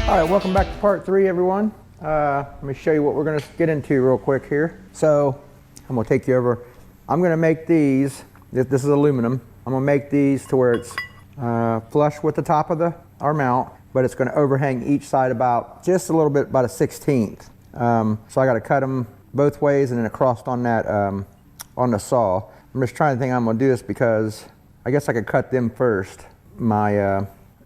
All right, welcome back to part 3, everyone. Let me show you what we're going to get into real quick here. So I'm going to take you over. I'm going to make these, this is aluminum. I'm going to make these to where it's flush with the top of our mount, but it's going to overhang each side about just a little bit, about a 1/16. So I got to cut them both ways and then across on that on the saw. I'm just trying to think I'm going to do this because I guess I could cut them first,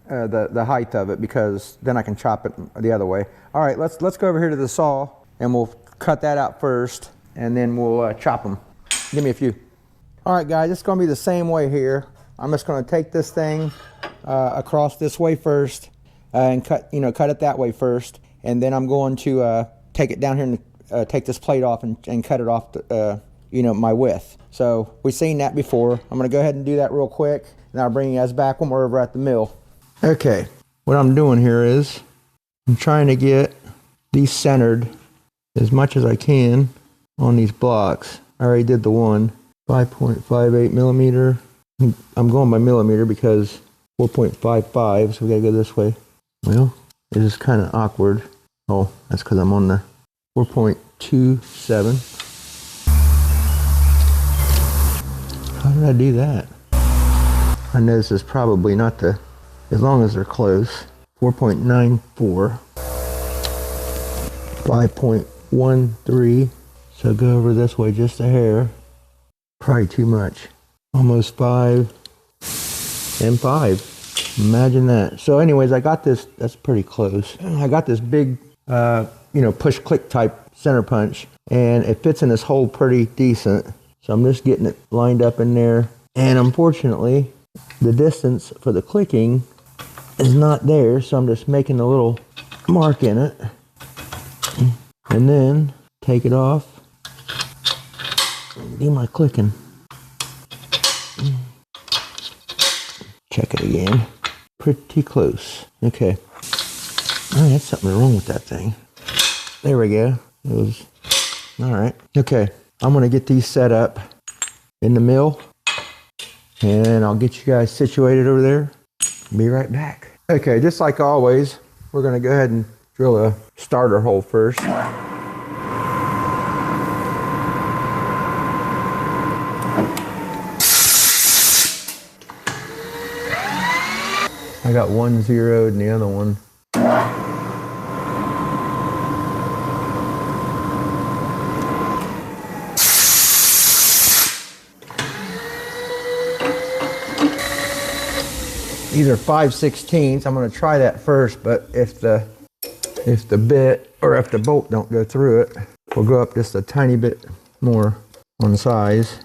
the height of it, because then I can chop it the other way. All right, let's go over here to the saw and we'll cut that out first and then we'll chop them. Give me a few. All right, guys, it's going to be the same way here. I'm just going to take this thing across this way first and cut it that way first, and then I'm going to take it down here and take this plate off and cut it off my width. So we've seen that before. I'm going to go ahead and do that real quick, and I'll bring you guys back when we're over at the mill. Okay, what I'm doing here is I'm trying to get these centered as much as I can on these blocks. I already did the one, 5.58 millimeter. I'm going by millimeter because 4.55, so we gotta go this way. Well, it is kind of awkward. Oh, that's because I'm on the 4.27. How did I do that? I know this is probably not as long as they're close. 4.94. 5.13. So go over this way just a hair. Probably too much. Almost 5 and 5. Imagine that. So anyways, I got this, that's pretty close. I got this big, push click type center punch, and it fits in this hole pretty decent. So I'm just getting it lined up in there. And unfortunately, the distance for the clicking is not there. So I'm just making a little mark in it. And then take it off. Do my clicking. Check it again. Pretty close. Okay. Oh, that's something wrong with that thing. There we go. It was all right. Okay. I'm gonna get these set up in the mill, and I'll get you guys situated over there. Be right back. Okay, just like always, we're gonna go ahead and drill a starter hole first. I got one zeroed and the other one. These are 5/16. I'm going to try that first, but if the bit or if the bolt don't go through it, we'll go up just a tiny bit more on the size.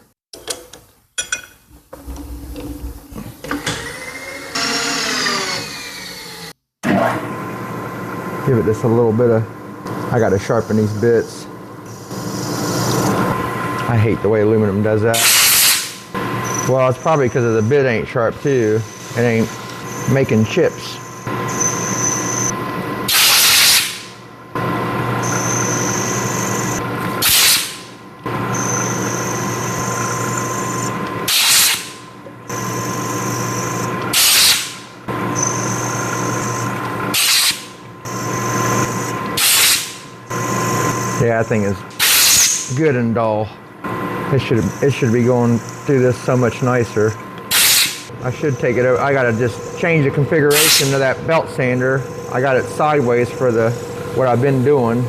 Give it just a little bit of, I got to sharpen these bits. I hate the way aluminum does that. Well, it's probably because the bit ain't sharp too. It ain't making chips. Yeah, that thing is good and dull. It should be going through this so much nicer. I should take it over. I gotta just change the configuration to that belt sander. I got it sideways for what I've been doing.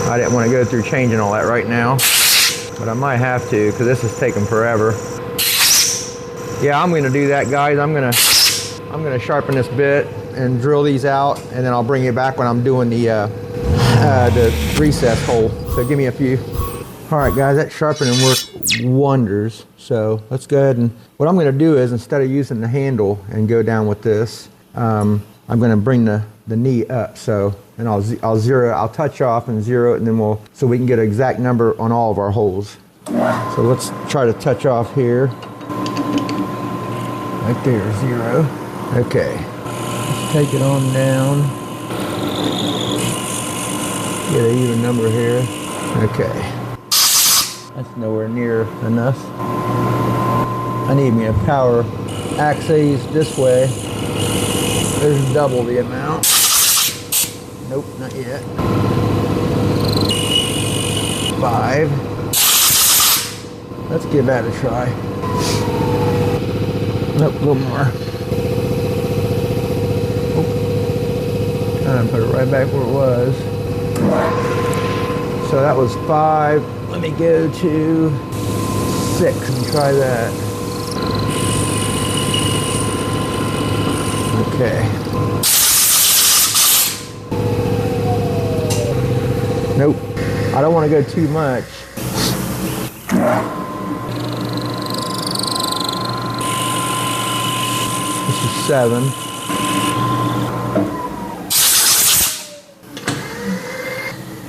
I didn't want to go through changing all that right now, but I might have to because this is taking forever. Yeah, I'm gonna do that, guys. I'm gonna sharpen this bit and drill these out, and then I'll bring you back when I'm doing the recess hole. So give me a few. All right, guys, that sharpening worked wonders. So let's go ahead, and what I'm going to do is, instead of using the handle and go down with this, I'm going to bring the knee up. So, and I'll touch off and zero it, and then so we can get an exact number on all of our holes. So let's try to touch off here. Right there, 0. Okay, let's take it on down. Get an even number here. Okay. That's nowhere near enough. I need me a power axis this way. There's double the amount. Nope, not yet. 5. Let's give that a try. Nope, a little more. And put it right back where it was. So that was 5. Let me go to 6 and try that. Okay. Nope. I don't want to go too much. This is 7.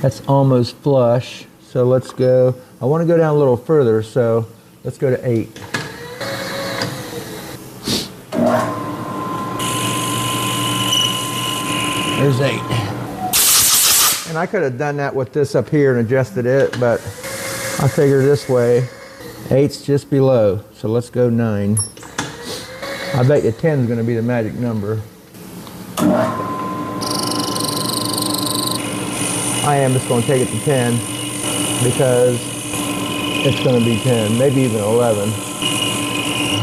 That's almost flush. So let's go. I want to go down a little further, so let's go to 8. There's 8. And I could have done that with this up here and adjusted it, but I figured this way. 8's just below, so let's go 9. I bet you 10 is going to be the magic number. I am just going to take it to 10 because it's going to be 10, maybe even 11.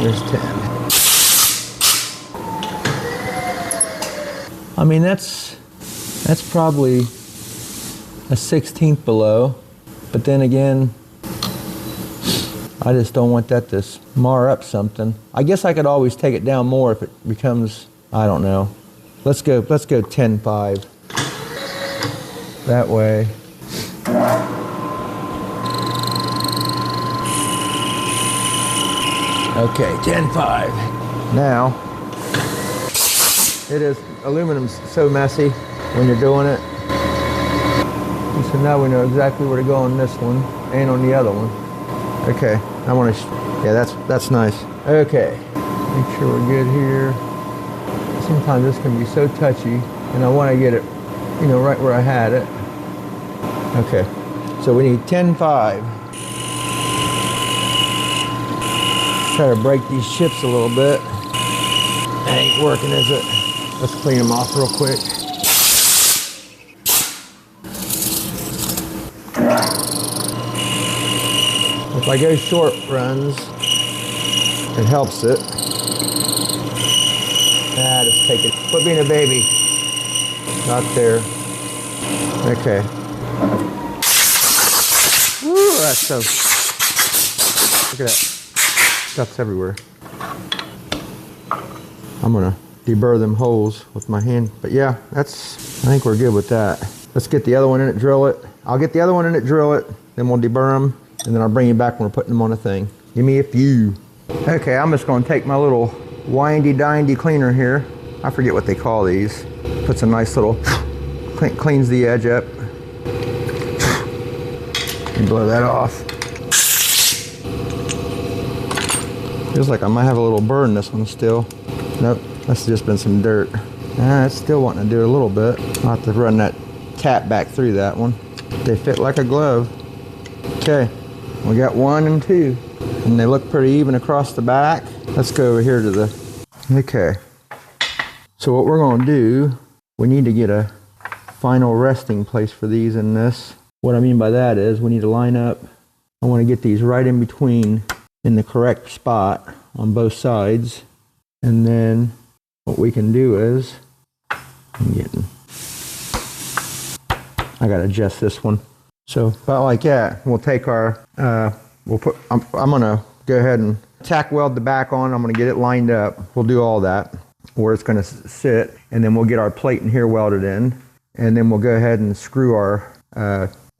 There's 10. I mean, that's probably a 16th below, but then again, I just don't want that to mar up something. I guess I could always take it down more if it becomes, I don't know. Let's go 10.5. That way. Okay, 10.5. Now, it is, aluminum's so messy when you're doing it. And so now we know exactly where to go on this one and on the other one. Okay, I want to, yeah, that's nice. Okay, make sure we're good here. Sometimes this can be so touchy, and I want to get it, you know, right where I had it. Okay, so we need 10.5. Try to break these chips a little bit. That ain't working, is it? Let's clean them off real quick. If I go short runs, it helps it. Just take it. Quit being a baby. Not there. Okay. Woo, that's so. Look at that. Stuff's everywhere. I'm gonna deburr them holes with my hand. But yeah, I think we're good with that. Let's get the other one in it, drill it. I'll get the other one in it, drill it, then we'll deburr them, and then I'll bring you back when we're putting them on a thing. Give me a few. Okay, I'm just gonna take my little windy dindy cleaner here. I forget what they call these. Puts a nice little, cleans the edge up. And blow that off. Feels like I might have a little burr in this one still. Nope, that's just been some dirt. It's still wanting to do a little bit. I'll have to run that cap back through that one. They fit like a glove. Okay, we got 1 and 2. And they look pretty even across the back. Let's go over here to the, okay. So what we're gonna do, we need to get a final resting place for these in this. What I mean by that is we need to line up. I wanna get these right in between in the correct spot on both sides. And then what we can do is, I gotta adjust this one. So about like that, we'll take our, I'm gonna go ahead and tack weld the back on. I'm gonna get it lined up. We'll do all that where it's gonna sit, and then we'll get our plate in here welded in, and then we'll go ahead and screw our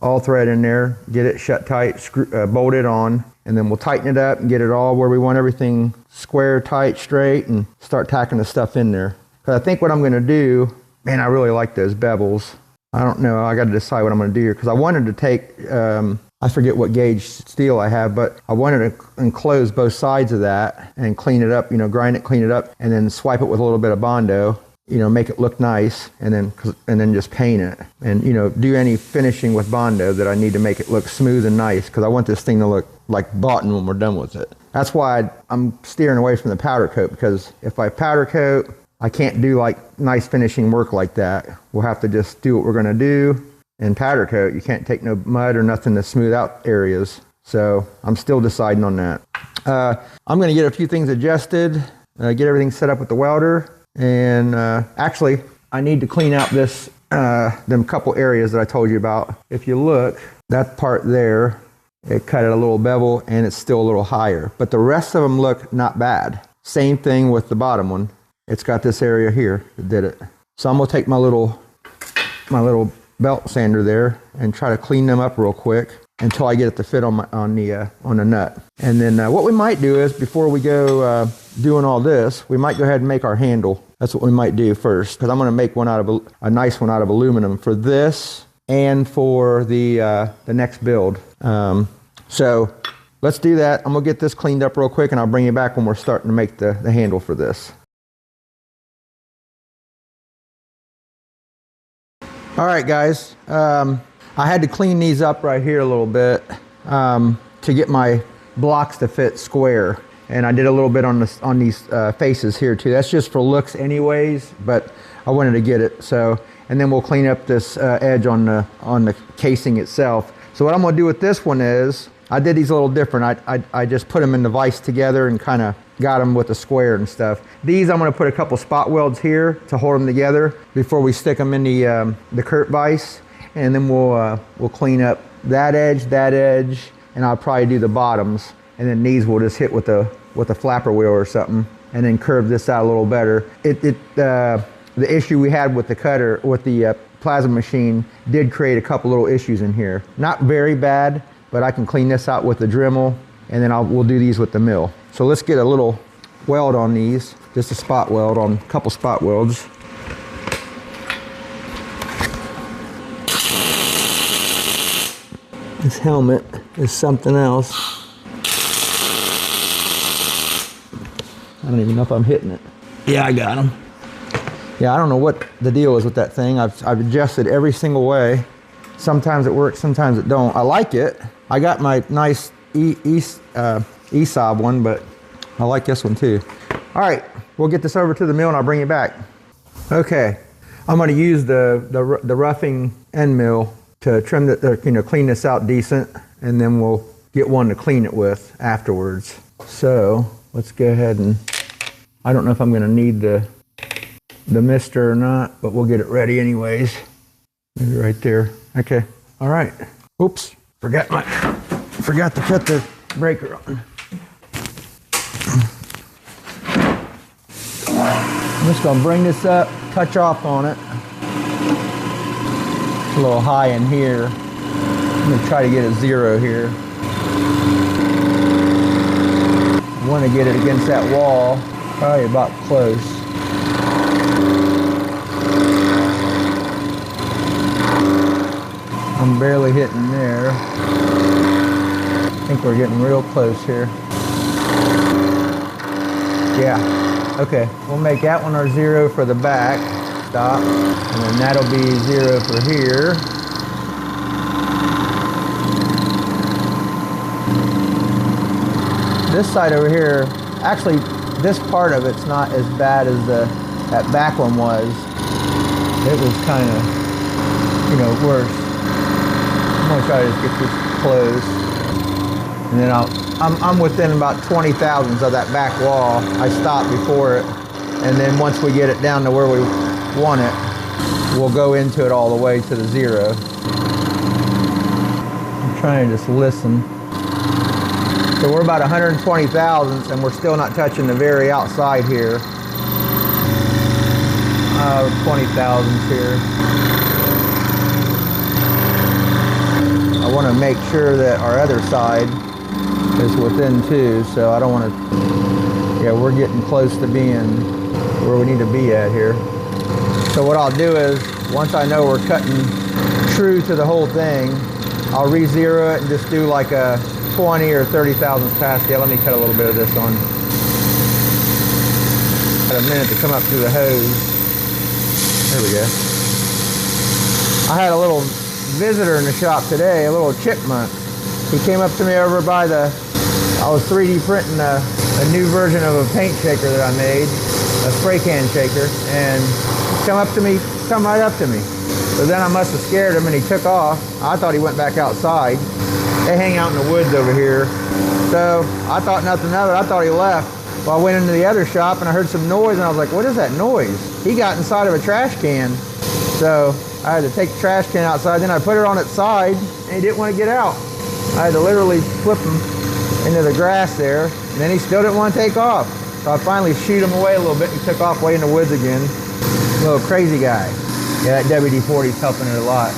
all thread in there, get it shut tight, bolt it on, and then we'll tighten it up and get it all where we want everything square, tight, straight, and start tacking the stuff in there. Because I think what I'm gonna do, man, I really like those bevels. I don't know, I gotta decide what I'm gonna do here, because I wanted to take, I forget what gauge steel I have, but I wanted to enclose both sides of that and clean it up, you know, grind it, clean it up, and then swipe it with a little bit of Bondo, you know, make it look nice, and then just paint it. And, you know, do any finishing with Bondo that I need to make it look smooth and nice, because I want this thing to look like boughten when we're done with it. That's why I'm steering away from the powder coat, because if I powder coat, I can't do like nice finishing work like that. We'll have to just do what we're gonna do and powder coat. You can't take no mud or nothing to smooth out areas. So I'm still deciding on that. I'm gonna get a few things adjusted, get everything set up with the welder, and actually I need to clean out this, them couple areas that I told you about. If you look, that part there, it cut at a little bevel and it's still a little higher, but the rest of them look not bad. Same thing with the bottom one. It's got this area here that did it. So I'm gonna take my little belt sander there and try to clean them up real quick until I get it to fit on the nut. And then what we might do is, before we go doing all this, we might go ahead and make our handle. That's what we might do first, because I'm gonna make one out of a nice one out of aluminum for this and for the next build. So let's do that. I'm gonna get this cleaned up real quick and I'll bring you back when we're starting to make the handle for this. All right, guys, I had to clean these up right here a little bit to get my blocks to fit square. And I did a little bit on these faces here too. That's just for looks anyways, but I wanted to get it. So, and then we'll clean up this edge on the casing itself. So what I'm gonna do with this one is, I did these a little different. I just put them in the vise together and kind of got them with the square and stuff. These I'm gonna put a couple spot welds here to hold them together before we stick them in the Kurt vise. And then we'll clean up that edge, and I'll probably do the bottoms. And then these we'll just hit with a flapper wheel or something, and then curve this out a little better. The issue we had with the cutter, with the plasma machine, did create a couple little issues in here. Not very bad, but I can clean this out with the Dremel, and then we'll do these with the mill. So let's get a little weld on these, just a spot weld on a couple spot welds. This helmet is something else. I don't even know if I'm hitting it. Yeah, I got him. Yeah, I don't know what the deal is with that thing. I've adjusted every single way. Sometimes it works, sometimes it don't. I like it. I got my nice ESAB one, but I like this one too. All right, we'll get this over to the mill and I'll bring it back. Okay, I'm gonna use the roughing end mill to trim clean this out decent, and then we'll get one to clean it with afterwards. So let's go ahead and, I don't know if I'm gonna need the mister or not, but we'll get it ready anyways. Maybe right there. Okay, all right. Oops, forgot to put the breaker on. I'm just gonna bring this up, touch off on it. It's a little high in here. I'm gonna try to get a 0 here. I want to get it against that wall, probably about close. I'm barely hitting there. I think we're getting real close here. Yeah, okay. We'll make that one our 0 for the back. Stop. And then that'll be 0 for here. This side over here, actually this part of it's not as bad as that back one was. It was kind of, worse. I'm gonna try to just get this close. And then I'm within about 20 thousandths of that back wall. I stopped before it. And then once we get it down to where we want it, we'll go into it all the way to the 0. I'm trying to just listen. So we're about 120 thousandths and we're still not touching the very outside here. 20 thousandths here. I want to make sure that our other side is within too, so I don't want to, yeah, we're getting close to being where we need to be at here. So what I'll do is, once I know we're cutting true to the whole thing, I'll re-zero it and just do like a 20 or 30 thousandths past. Yeah, let me cut a little bit of this on. Got a minute to come up through the hose. There we go. I had a little visitor in the shop today, a little chipmunk. He came up to me over by I was 3D printing a new version of a paint shaker that I made. a spray can shaker, and come right up to me. So then I must have scared him and he took off. I thought he went back outside. They hang out in the woods over here. So I thought nothing of it. I thought he left. Well, I went into the other shop and I heard some noise and I was like, what is that noise? He got inside of a trash can. So I had to take the trash can outside. Then I put it on its side and he didn't want to get out. I had to literally flip him into the grass there. And then he still didn't want to take off. So I finally shooed him away a little bit and he took off way in the woods again. Little crazy guy. Yeah, that WD-40 is helping it a lot.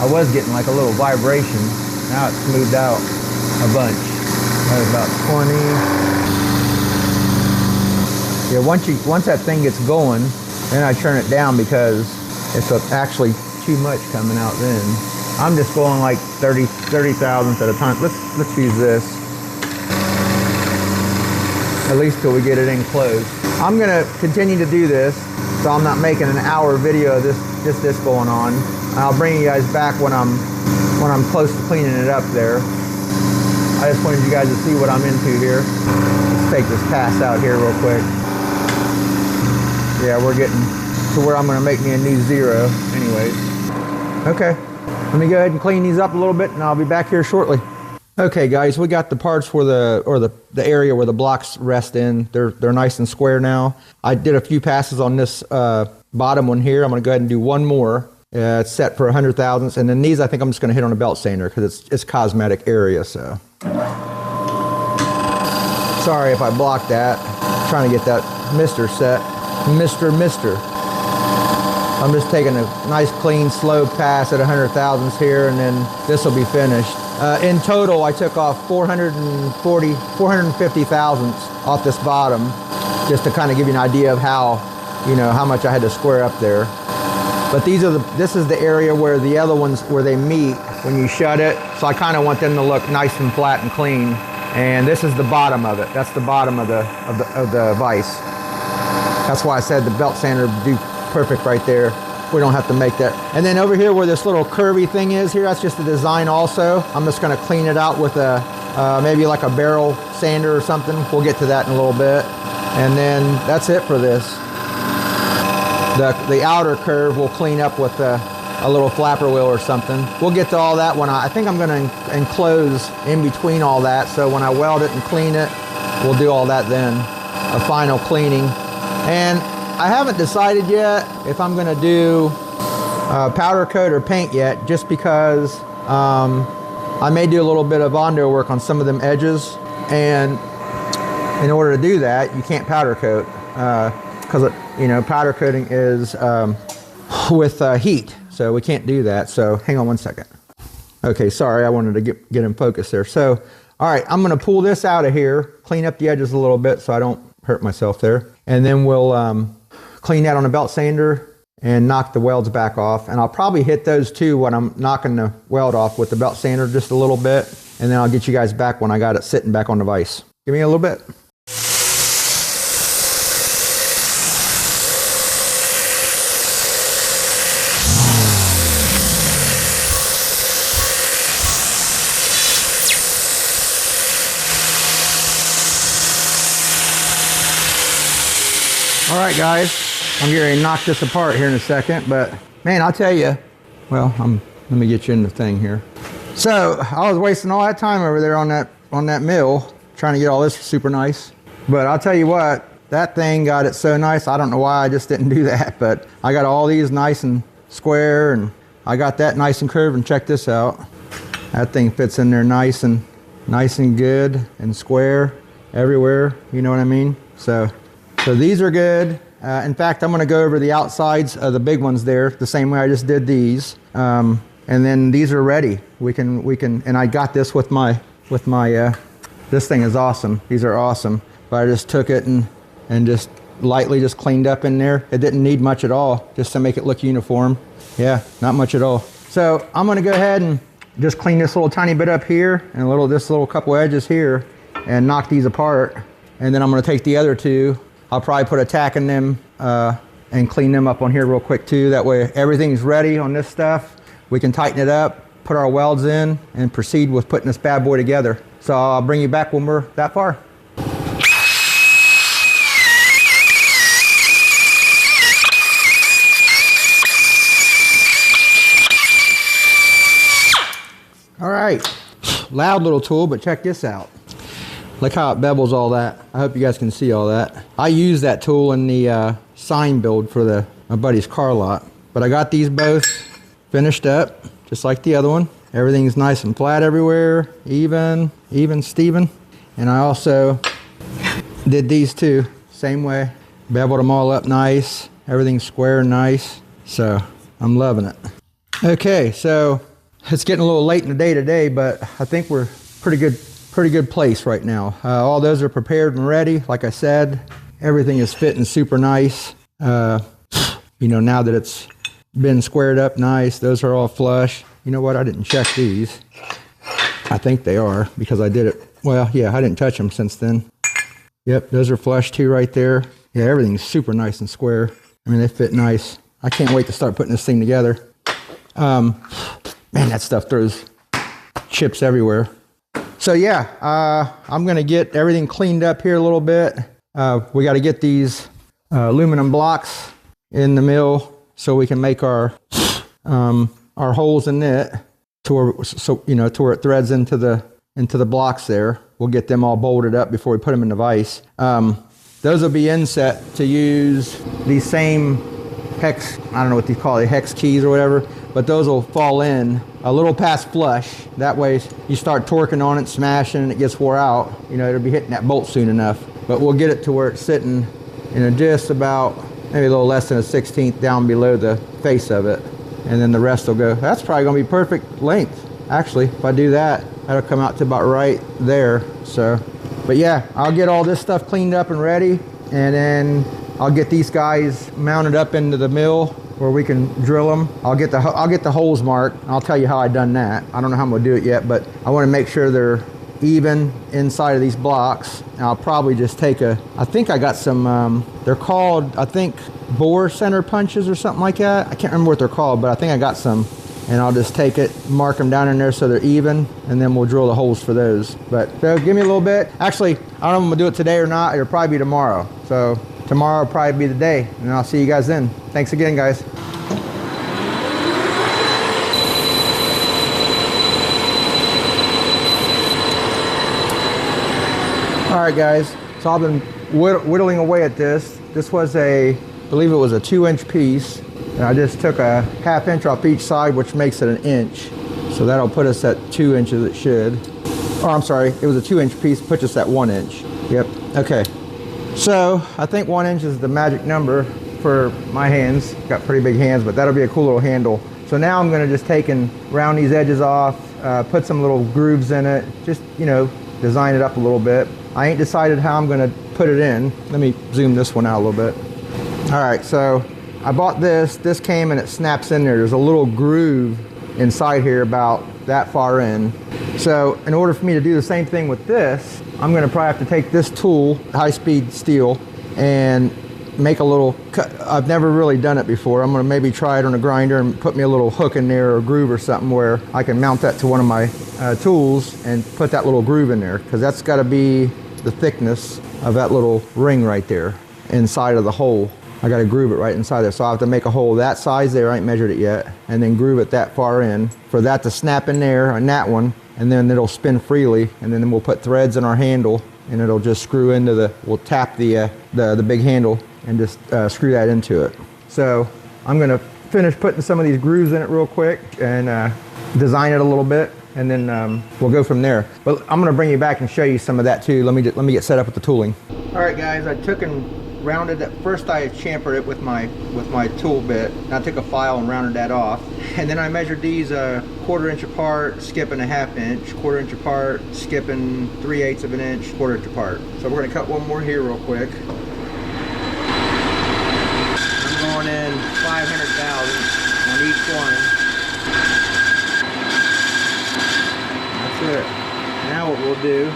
I was getting like a little vibration. Now it's smoothed out a bunch. That was about 20. Yeah, once that thing gets going, then I turn it down because it's actually too much coming out then. I'm just going like 30 thousandths at a time. Let's use this. At least till we get it in close. I'm gonna continue to do this, so I'm not making an hour video of this going on. I'll bring you guys back when I'm close to cleaning it up there. I just wanted you guys to see what I'm into here. Let's take this pass out here real quick. Yeah, we're getting to where I'm gonna make me a new zero anyways. Okay, let me go ahead and clean these up a little bit and I'll be back here shortly. Okay guys, we got the parts for the area where the blocks rest in. They're nice and square now. I did a few passes on this bottom one here. I'm gonna go ahead and do one more. It's set for 100 thousandths, and then these I think I'm just gonna hit on a belt sander because it's cosmetic area. So sorry if I blocked that. I'm trying to get that Mr. set. Mr. I'm just taking a nice clean slow pass at 100 thousandths here, and then this will be finished. In total, I took off 450 thousandths off this bottom, just to kind of give you an idea of how much I had to square up there. But this is the area where the other ones, where they meet when you shut it. So I kind of want them to look nice and flat and clean. And this is the bottom of it. That's the bottom of the vise. That's why I said the belt sander would do perfect right there. We don't have to make that. And then over here where this little curvy thing is here, that's just a design also. I'm just gonna clean it out with a, maybe like a barrel sander or something. We'll get to that in a little bit. And then that's it for this. The outer curve we'll clean up with a little flapper wheel or something. We'll get to all that when I think I'm gonna enclose in between all that. So when I weld it and clean it, we'll do all that then. A final cleaning. And I haven't decided yet if I'm gonna do powder coat or paint yet, just because I may do a little bit of Bondo work on some of them edges, and in order to do that, you can't powder coat because powder coating is with heat, so we can't do that. So hang on one second. Okay, sorry, I wanted to get in focus there. So, all right, I'm gonna pull this out of here, clean up the edges a little bit so I don't hurt myself there, and then we'll clean that on a belt sander and knock the welds back off. And I'll probably hit those too when I'm knocking the weld off with the belt sander just a little bit, and then I'll get you guys back when I got it sitting back on the vise. Give me a little bit. All right, guys, I'm getting ready to knock this apart here in a second, but man, I'll tell you, well, let me get you in the thing here. So I was wasting all that time over there on that mill trying to get all this super nice, but I'll tell you what, that thing got it so nice. I don't know why I just didn't do that, but I got all these nice and square, and I got that nice and curved. And check this out, that thing fits in there nice and good and square everywhere. You know what I mean? So these are good. In fact, I'm gonna go over the outsides of the big ones there the same way I just did these. And then these are ready. We can, and I got this with my, this thing is awesome. These are awesome. But I just took it and just lightly just cleaned up in there. It didn't need much at all, just to make it look uniform. Yeah, not much at all. So I'm gonna go ahead and just clean this little tiny bit up here and this little couple edges here and knock these apart. And then I'm gonna take the other two. I'll probably put a tack in them and clean them up on here real quick too. That way everything's ready on this stuff. We can tighten it up, put our welds in, and proceed with putting this bad boy together. So I'll bring you back when we're that far. right, loud little tool, but check this out. Look how it bevels all that. I hope you guys can see all that. I use that tool in the sign build for my buddy's car lot. But I got these both finished up, just like the other one. Everything's nice and flat everywhere, even Steven. And I also did these two, same way. Beveled them all up nice. Everything's square and nice. So I'm loving it. Okay, so it's getting a little late in the day today, but I think we're pretty good place right now. All those are prepared and ready. Like I said, everything is fitting super nice. You know, now that it's been squared up nice, those are all flush. You know what, I didn't check these. I think they are, because I did it. Well, yeah, I didn't touch them since then. Yep, those are flush too right there. Yeah, everything's super nice and square. I mean, they fit nice. I can't wait to start putting this thing together. Man, that stuff throws chips everywhere. So yeah, I'm gonna get everything cleaned up here a little bit. We gotta get these aluminum blocks in the mill so we can make our holes in it to where it threads into the blocks there. We'll get them all bolted up before we put them in the vise. Those will be inset to use these same hex, I don't know what they call it, hex keys or whatever, but those will fall in a little past flush. That way you start torquing on it, smashing, and it gets wore out. You know, it'll be hitting that bolt soon enough. But we'll get it to where it's sitting in just about, maybe a little less than a 1/16 down below the face of it. And then the rest will go. That's probably gonna be perfect length. Actually, if I do that, that'll come out to about right there. So, but yeah, I'll get all this stuff cleaned up and ready, and then I'll get these guys mounted up into the mill where we can drill them. I'll get the holes marked. I'll tell you how I done that. I don't know how I'm gonna do it yet, but I want to make sure they're even inside of these blocks. And I'll probably just take I think I got some, they're called, I think, bore center punches or something like that. I can't remember what they're called, but I think I got some. And I'll just take it, mark them down in there so they're even, and then we'll drill the holes for those. But so give me a little bit. Actually, I don't know if I'm gonna do it today or not. It'll probably be tomorrow. So tomorrow will probably be the day, and I'll see you guys then. Thanks again, guys. All right, guys, so I've been whittling away at this. This was I believe it was a 2-inch piece. And I just took a 1/2 inch off each side, which makes it 1 inch. So that'll put us at 2 inches, it should. Oh, I'm sorry, it was a 2-inch piece, puts us at 1 inch. Yep, okay. So I think 1 inch is the magic number for my hands. Got pretty big hands, but that'll be a cool little handle. So now I'm gonna just take and round these edges off, put some little grooves in it, just, you know, design it up a little bit. I ain't decided how I'm gonna put it in. Let me zoom this one out a little bit. All right, so I bought this. This came and it snaps in there. There's a little groove inside here about that far in. So in order for me to do the same thing with this, I'm gonna probably have to take this tool, high-speed steel, and make a little cut. I've never really done it before. I'm gonna maybe try it on a grinder and put me a little hook in there or groove or something where I can mount that to one of my tools and put that little groove in there, because that's gotta be the thickness of that little ring right there inside of the hole. I got to groove it right inside there. So I'll have to make a hole that size there, I ain't measured it yet, and then groove it that far in for that to snap in there on that one, and then it'll spin freely, and then we'll put threads in our handle, and it'll just screw into we'll tap the big handle and just screw that into it. So I'm going to finish putting some of these grooves in it real quick and design it a little bit, and then we'll go from there. But I'm going to bring you back and show you some of that too. Let me get set up with the tooling. All right, guys, I took and rounded it. First I chamfered it with my tool bit. I took a file and rounded that off, and then I measured these 1/4 inch apart, skipping a 1/2 inch, 1/4 inch apart, skipping 3/8 of an inch, 1/4 inch apart. So we're going to cut one more here real quick. I'm going in 500 thousandths on each one. That's it. Now what we'll do,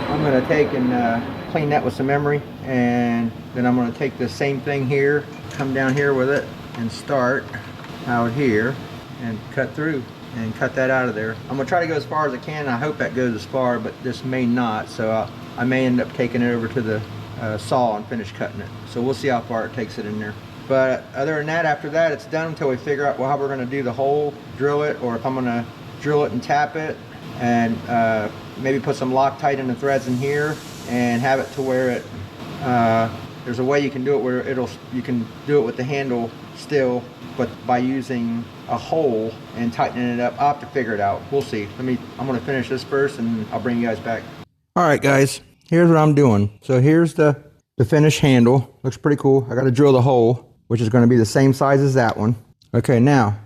I'm going to take and clean that with some emery, and then I'm going to take the same thing here, come down here with it, and start out here and cut through and cut that out of there. I'm going to try to go as far as I can. I hope that goes as far, but this may not, so I may end up taking it over to the saw and finish cutting it. So we'll see how far it takes it in there. But other than that, after that, it's done until we figure out how we're going to do the hole, drill it, or if I'm going to drill it and tap it, and maybe put some Loctite in the threads in here and have it to where it there's a way you can do it where you can do it with the handle still, but by using a hole and tightening it up. I'll have to figure it out. We'll see. I'm going to finish this first and I'll bring you guys back. All right, guys, here's what I'm doing. So here's the finished handle. Looks pretty cool. I got to drill the hole, which is going to be the same size as that one. Okay, now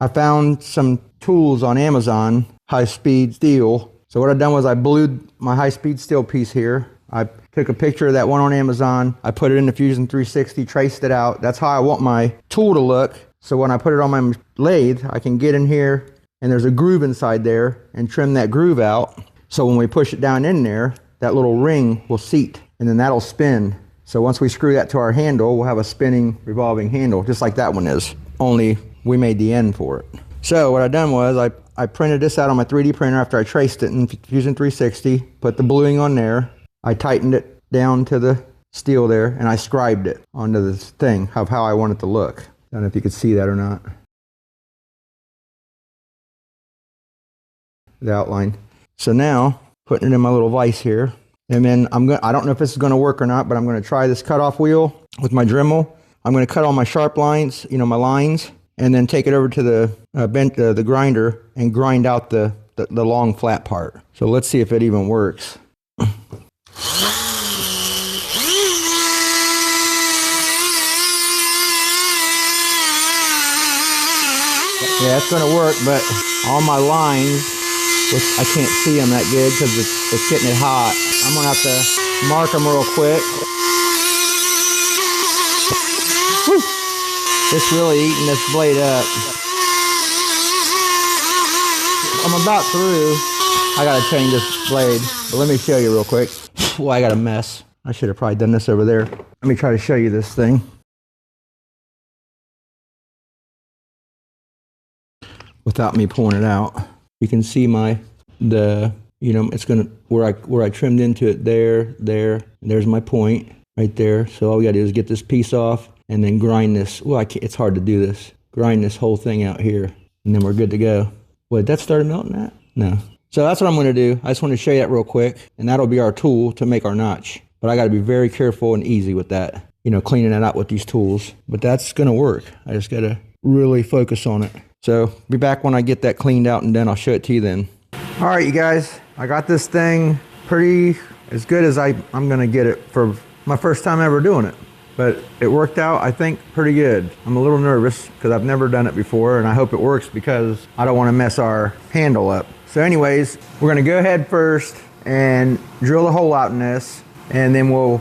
I found some tools on Amazon, high-speed steel. So what I've done was I blued my high-speed steel piece here. I took a picture of that one on Amazon. I put it in the Fusion 360, traced it out. That's how I want my tool to look. So when I put it on my lathe, I can get in here and there's a groove inside there and trim that groove out. So when we push it down in there, that little ring will seat and then that'll spin. So once we screw that to our handle, we'll have a spinning, revolving handle, just like that one is. Only we made the end for it. So what I done was I printed this out on my 3D printer after I traced it in Fusion 360, put the bluing on there. I tightened it down to the steel there and I scribed it onto this thing of how I want it to look. I don't know if you could see that or not. The outline. So now, putting it in my little vise here, and then I don't know if this is going to work or not, but I'm going to try this cutoff wheel with my Dremel. I'm going to cut all my sharp lines, my lines, and then take it over to the grinder and grind out the long flat part. So let's see if it even works. Yeah, it's going to work, but all my lines, which I can't see them that good because it's getting it hot. I'm going to have to mark them real quick. Woo. It's really eating this blade up. I'm about through. I got to change this blade, but let me show you real quick. Well, I got a mess. I should have probably done this over there. Let me try to show you this thing without me pulling it out. You can see it's gonna where I trimmed into it there, and there's my point right there. So all we gotta do is get this piece off and then grind this. Well, it's hard to do this. Grind this whole thing out here, and then we're good to go. Wait, that started melting that? No. So that's what I'm gonna do. I just want to show you that real quick, and that'll be our tool to make our notch. But I gotta be very careful and easy with that. Cleaning it out with these tools. But that's gonna work. I just gotta really focus on it. So be back when I get that cleaned out and then I'll show it to you then. All right, you guys, I got this thing pretty as good as I'm gonna get it for my first time ever doing it. But it worked out, I think, pretty good. I'm a little nervous because I've never done it before and I hope it works because I don't wanna mess our handle up. So anyways, we're gonna go ahead first and drill a hole out in this and then we'll,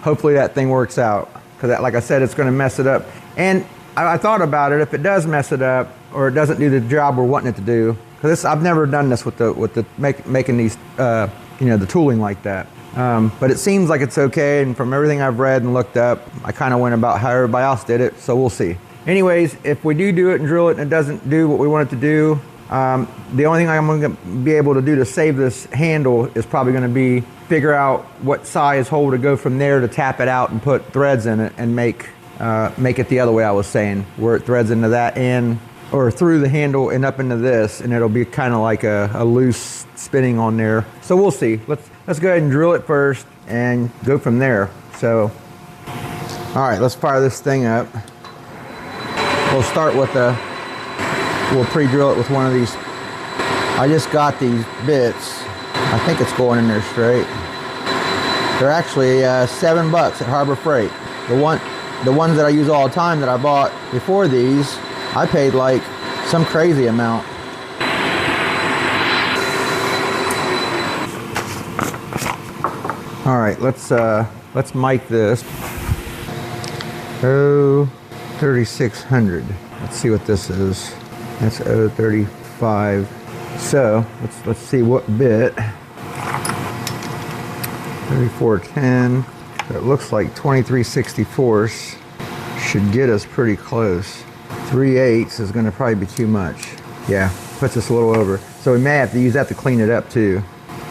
hopefully that thing works out. Because like I said, it's gonna mess it up. And I thought about it, if it does mess it up or it doesn't do the job we're wanting it to do, because I've never done this with making these, the tooling like that. But it seems like it's okay, and from everything I've read and looked up, I kind of went about how everybody else did it, so we'll see. Anyways, if we do it and drill it and it doesn't do what we want it to do, the only thing I'm going to be able to do to save this handle is probably going to be figure out what size hole to go from there to tap it out and put threads in it and make it the other way I was saying, where it threads into that end or through the handle and up into this, and it'll be kind of like a loose spinning on there. So we'll see. Let's go ahead and drill it first and go from there. So, all right, let's fire this thing up. We'll start with we'll pre-drill it with one of these. I just got these bits. I think it's going in there straight. They're actually $7 at Harbor Freight. The ones that I use all the time that I bought before these, I paid like some crazy amount. All right, let's mic this. Oh, 3600. Let's see what this is. That's 035. So let's see what bit. 3410. It looks like 23/64 should get us pretty close. 3/8 is going to probably be too much. Yeah, puts us a little over. So we may have to use that to clean it up too.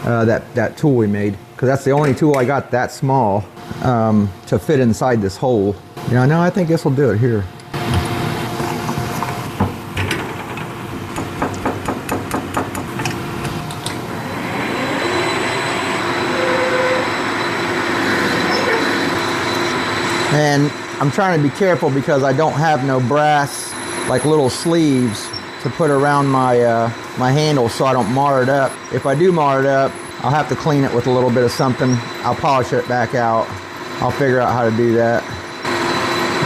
That tool we made, because that's the only tool I got that small. to fit inside this hole. Yeah, no, I think this will do it here. And I'm trying to be careful because I don't have no brass, like little sleeves to put around my my handle so I don't mar it up. If I do mar it up, I'll have to clean it with a little bit of something. I'll polish it back out. I'll figure out how to do that.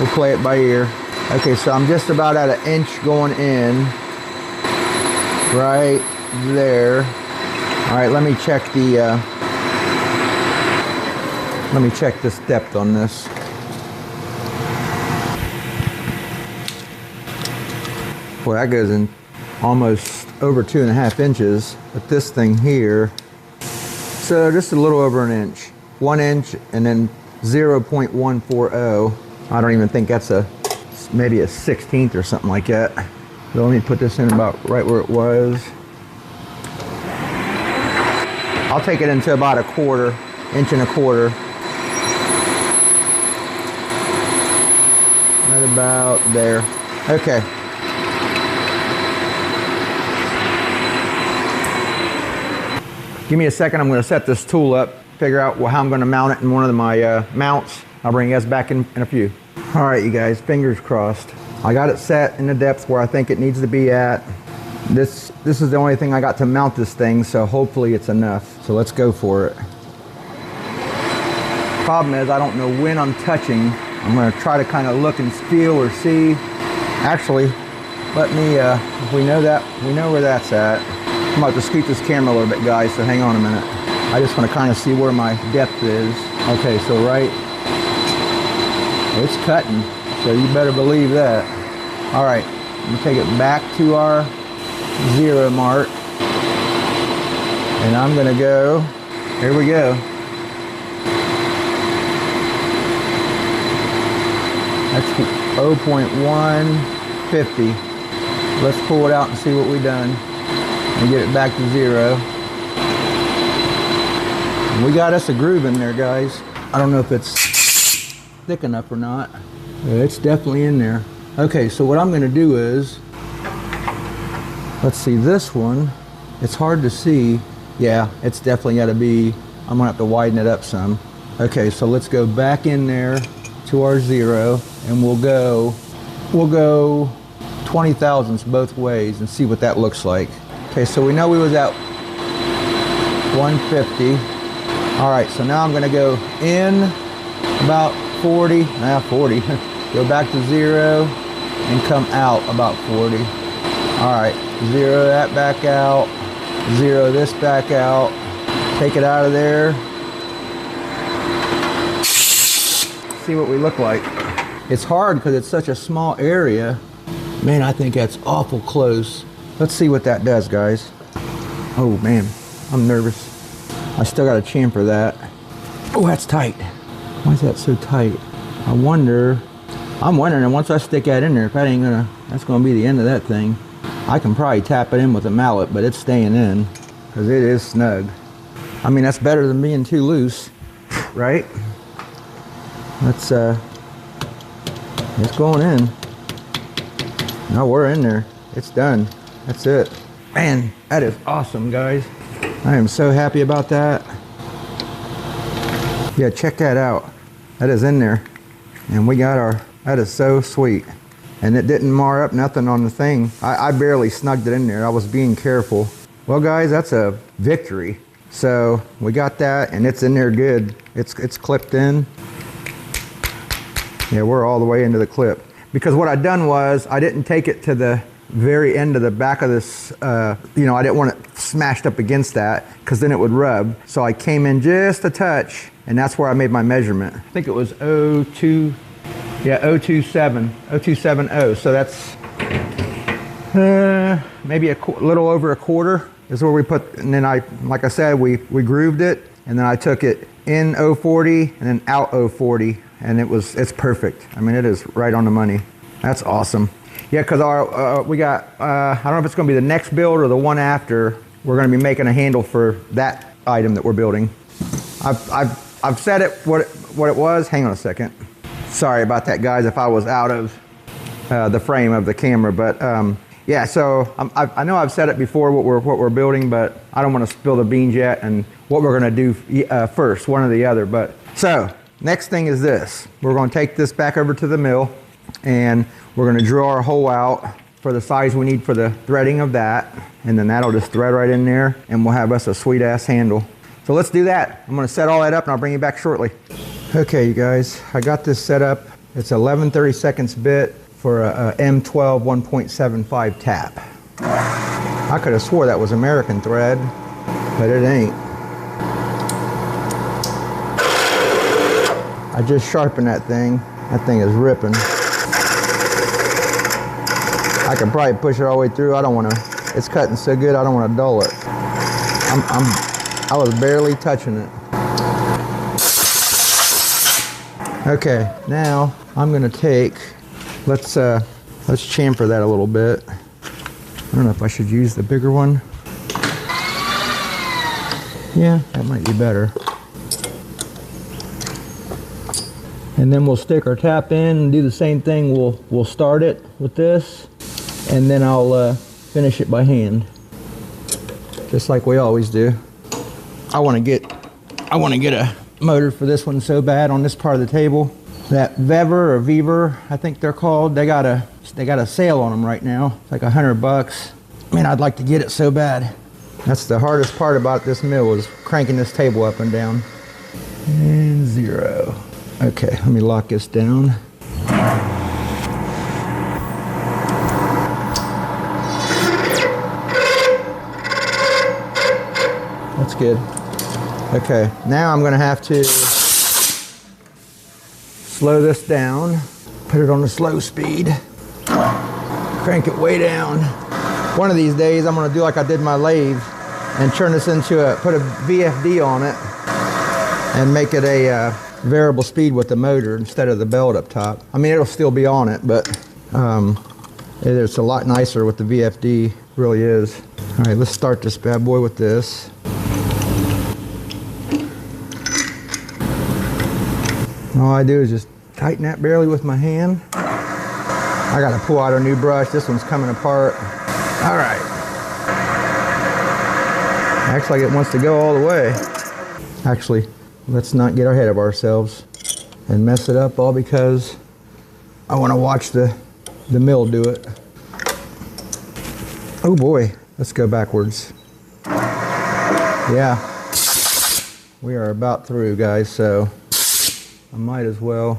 We'll play it by ear. Okay, so I'm just about at 1 inch going in. Right there. All right, let me check the, let me check this depth on this. Boy, that goes in almost over 2.5 inches with this thing here. So just a little over 1 inch. 1 inch and then 0.140. I don't even think that's maybe a 1/16 or something like that. So let me put this in about right where it was. I'll take it into about 1/4 inch and 1/4. Right about there. Okay. Give me a second, I'm gonna set this tool up, figure out how I'm gonna mount it in one of my mounts. I'll bring you guys back in a few. All right, you guys, fingers crossed. I got it set in the depth where I think it needs to be at. This is the only thing I got to mount this thing, so hopefully it's enough. So let's go for it. Problem is, I don't know when I'm touching. I'm gonna try to kind of look and feel or see. Actually, let me, if we know that, we know where that's at. I'm about to scoot this camera a little bit, guys, so hang on a minute. I just want to kind of see where my depth is. Okay, so right, it's cutting, so you better believe that. All right, we take it back to our 0 mark, and I'm gonna go, here we go. That's 0.150. Let's pull it out and see what we've done. And get it back to 0. And we got us a groove in there, guys. I don't know if it's thick enough or not. It's definitely in there. Okay, so what I'm gonna do is, let's see, this one, it's hard to see. Yeah, it's definitely gotta be, I'm gonna have to widen it up some. Okay, so let's go back in there to our 0, and we'll go 20 thousandths both ways and see what that looks like. Okay, so we know we was at 150. All right, so now I'm gonna go in about 40, 40. Go back to 0 and come out about 40. All right, 0 that back out, 0 this back out. Take it out of there. See what we look like. It's hard because it's such a small area. Man, I think that's awful close. Let's see what that does, guys. Oh man, I'm nervous. I still got to chamfer that. Oh, that's tight. Why is that so tight? I'm wondering once I stick that in there, if that ain't gonna, that's gonna be the end of that thing. I can probably tap it in with a mallet, but it's staying in because it is snug. I mean, that's better than being too loose, right? It's going in. No, we're in there. It's done. That's it. Man, that is awesome, guys. I am so happy about that. Yeah, check that out. That is in there. And we got our, that is so sweet. And it didn't mar up nothing on the thing. I barely snugged it in there. I was being careful. Well, guys, that's a victory. So we got that, and it's in there good. It's clipped in. Yeah, we're all the way into the clip. Because what I'd done was, I didn't take it to the very end of the back of this, you know, I didn't want it smashed up against that because then it would rub. So I came in just a touch, and that's where I made my measurement. I think it was 0.270. So that's maybe a little over 1/4 is where we put, and then like I said, we grooved it, and then I took it in 0.40 and then out 0.40, and it's perfect. I mean, it is right on the money. That's awesome. Yeah, because we got, I don't know if it's going to be the next build or the one after, we're going to be making a handle for that item that we're building. I've set it what it was? Hang on a second. Sorry about that, guys, if I was out of the frame of the camera, but yeah, so I know I've said it before what we're building, but I don't want to spill the beans yet and what we're going to do first, one or the other. But so next thing is this. We're going to take this back over to the mill and we're going to drill our hole out for the size we need for the threading of that, and then that'll just thread right in there and we'll have us a sweet ass handle. So let's do that. I'm going to set all that up and I'll bring you back shortly. Okay, you guys, I got this set up. It's 11/32 bit for a M12 1.75 tap. I could have swore that was American thread, but it ain't. I just sharpened that thing. That thing is ripping. I could probably push it all the way through. I don't want to, it's cutting so good I don't want to dull it. I was barely touching it. Okay, now I'm gonna take, let's chamfer that a little bit. I don't know if I should use the bigger one. Yeah, that might be better. And then we'll stick our tap in and do the same thing. We'll start it with this, and then I'll finish it by hand, just like we always do. I want to get a motor for this one so bad on this part of the table. That Vever or Vever, I think they're called. They got a sale on them right now. It's like $100. Man, I'd like to get it so bad. That's the hardest part about this mill, is cranking this table up and down. And 0. Okay, let me lock this down. That's good. Okay, now I'm going to have to slow this down, put it on the slow speed, crank it way down. One of these days I'm going to do like I did my lathe and turn this into put a VFD on it and make it a variable speed with the motor instead of the belt up top. I mean, it'll still be on it, but it's a lot nicer with the VFD, really is. All right, let's start this bad boy with this. All I do is just tighten that barely with my hand. I gotta pull out a new brush. This one's coming apart. All right. Acts like it wants to go all the way. Actually, let's not get ahead of ourselves and mess it up all because I want to watch the mill do it. Oh boy, let's go backwards. Yeah, we are about through, guys, so I might as well.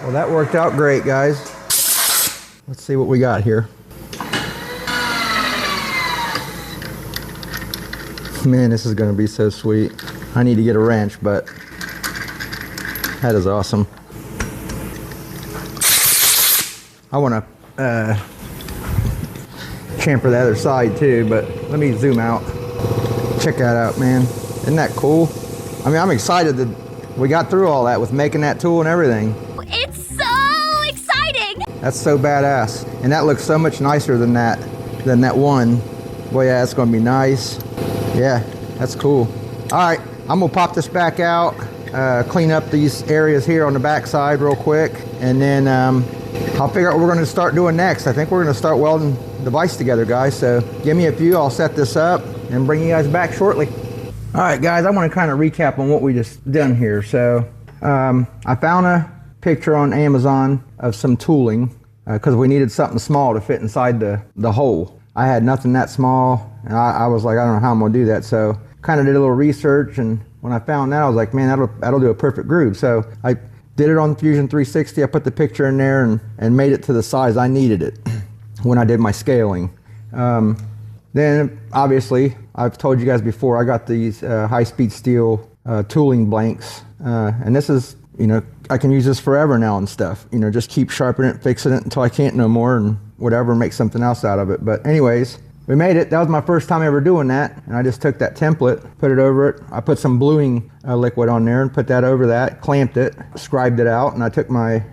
Well, that worked out great, guys. Let's see what we got here. Man, this is going to be so sweet. I need to get a wrench, but that is awesome. I want to chamfer the other side too, but let me zoom out. Check that out, man. Isn't that cool? I mean, I'm excited that we got through all that with making that tool and everything. It's so exciting! That's so badass. And that looks so much nicer than that one. Boy, yeah, that's gonna be nice. Yeah, that's cool. All right, I'm gonna pop this back out, clean up these areas here on the back side real quick, and then I'll figure out what we're going to start doing next. I think we're going to start welding the vise together, guys. So give me a few, I'll set this up and bring you guys back shortly. All right, guys, I want to kind of recap on what we just done here. So I found a picture on Amazon of some tooling because we needed something small to fit inside the hole. I had nothing that small, and I was like, I don't know how I'm going to do that. So kind of did a little research, and when I found that, I was like, man, that'll do a perfect groove. So I did it on Fusion 360. I put the picture in there and made it to the size I needed it when I did my scaling. Then obviously, I've told you guys before, I got these high-speed steel tooling blanks. And this is, you know, I can use this forever now and stuff. You know, just keep sharpening it, fixing it until I can't no more and whatever, make something else out of it. But anyways, we made it. That was my first time ever doing that. And I just took that template, put it over it. I put some bluing liquid on there and put that over that, clamped it, scribed it out. And I took my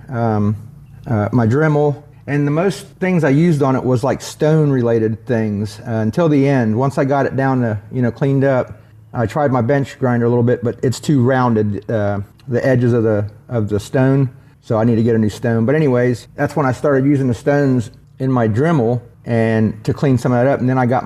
my Dremel. And the most things I used on it was like stone related things until the end. Once I got it down to, cleaned up, I tried my bench grinder a little bit, but it's too rounded, the edges of the stone. So I need to get a new stone. But anyways, that's when I started using the stones in my Dremel and to clean some of that up. And then I got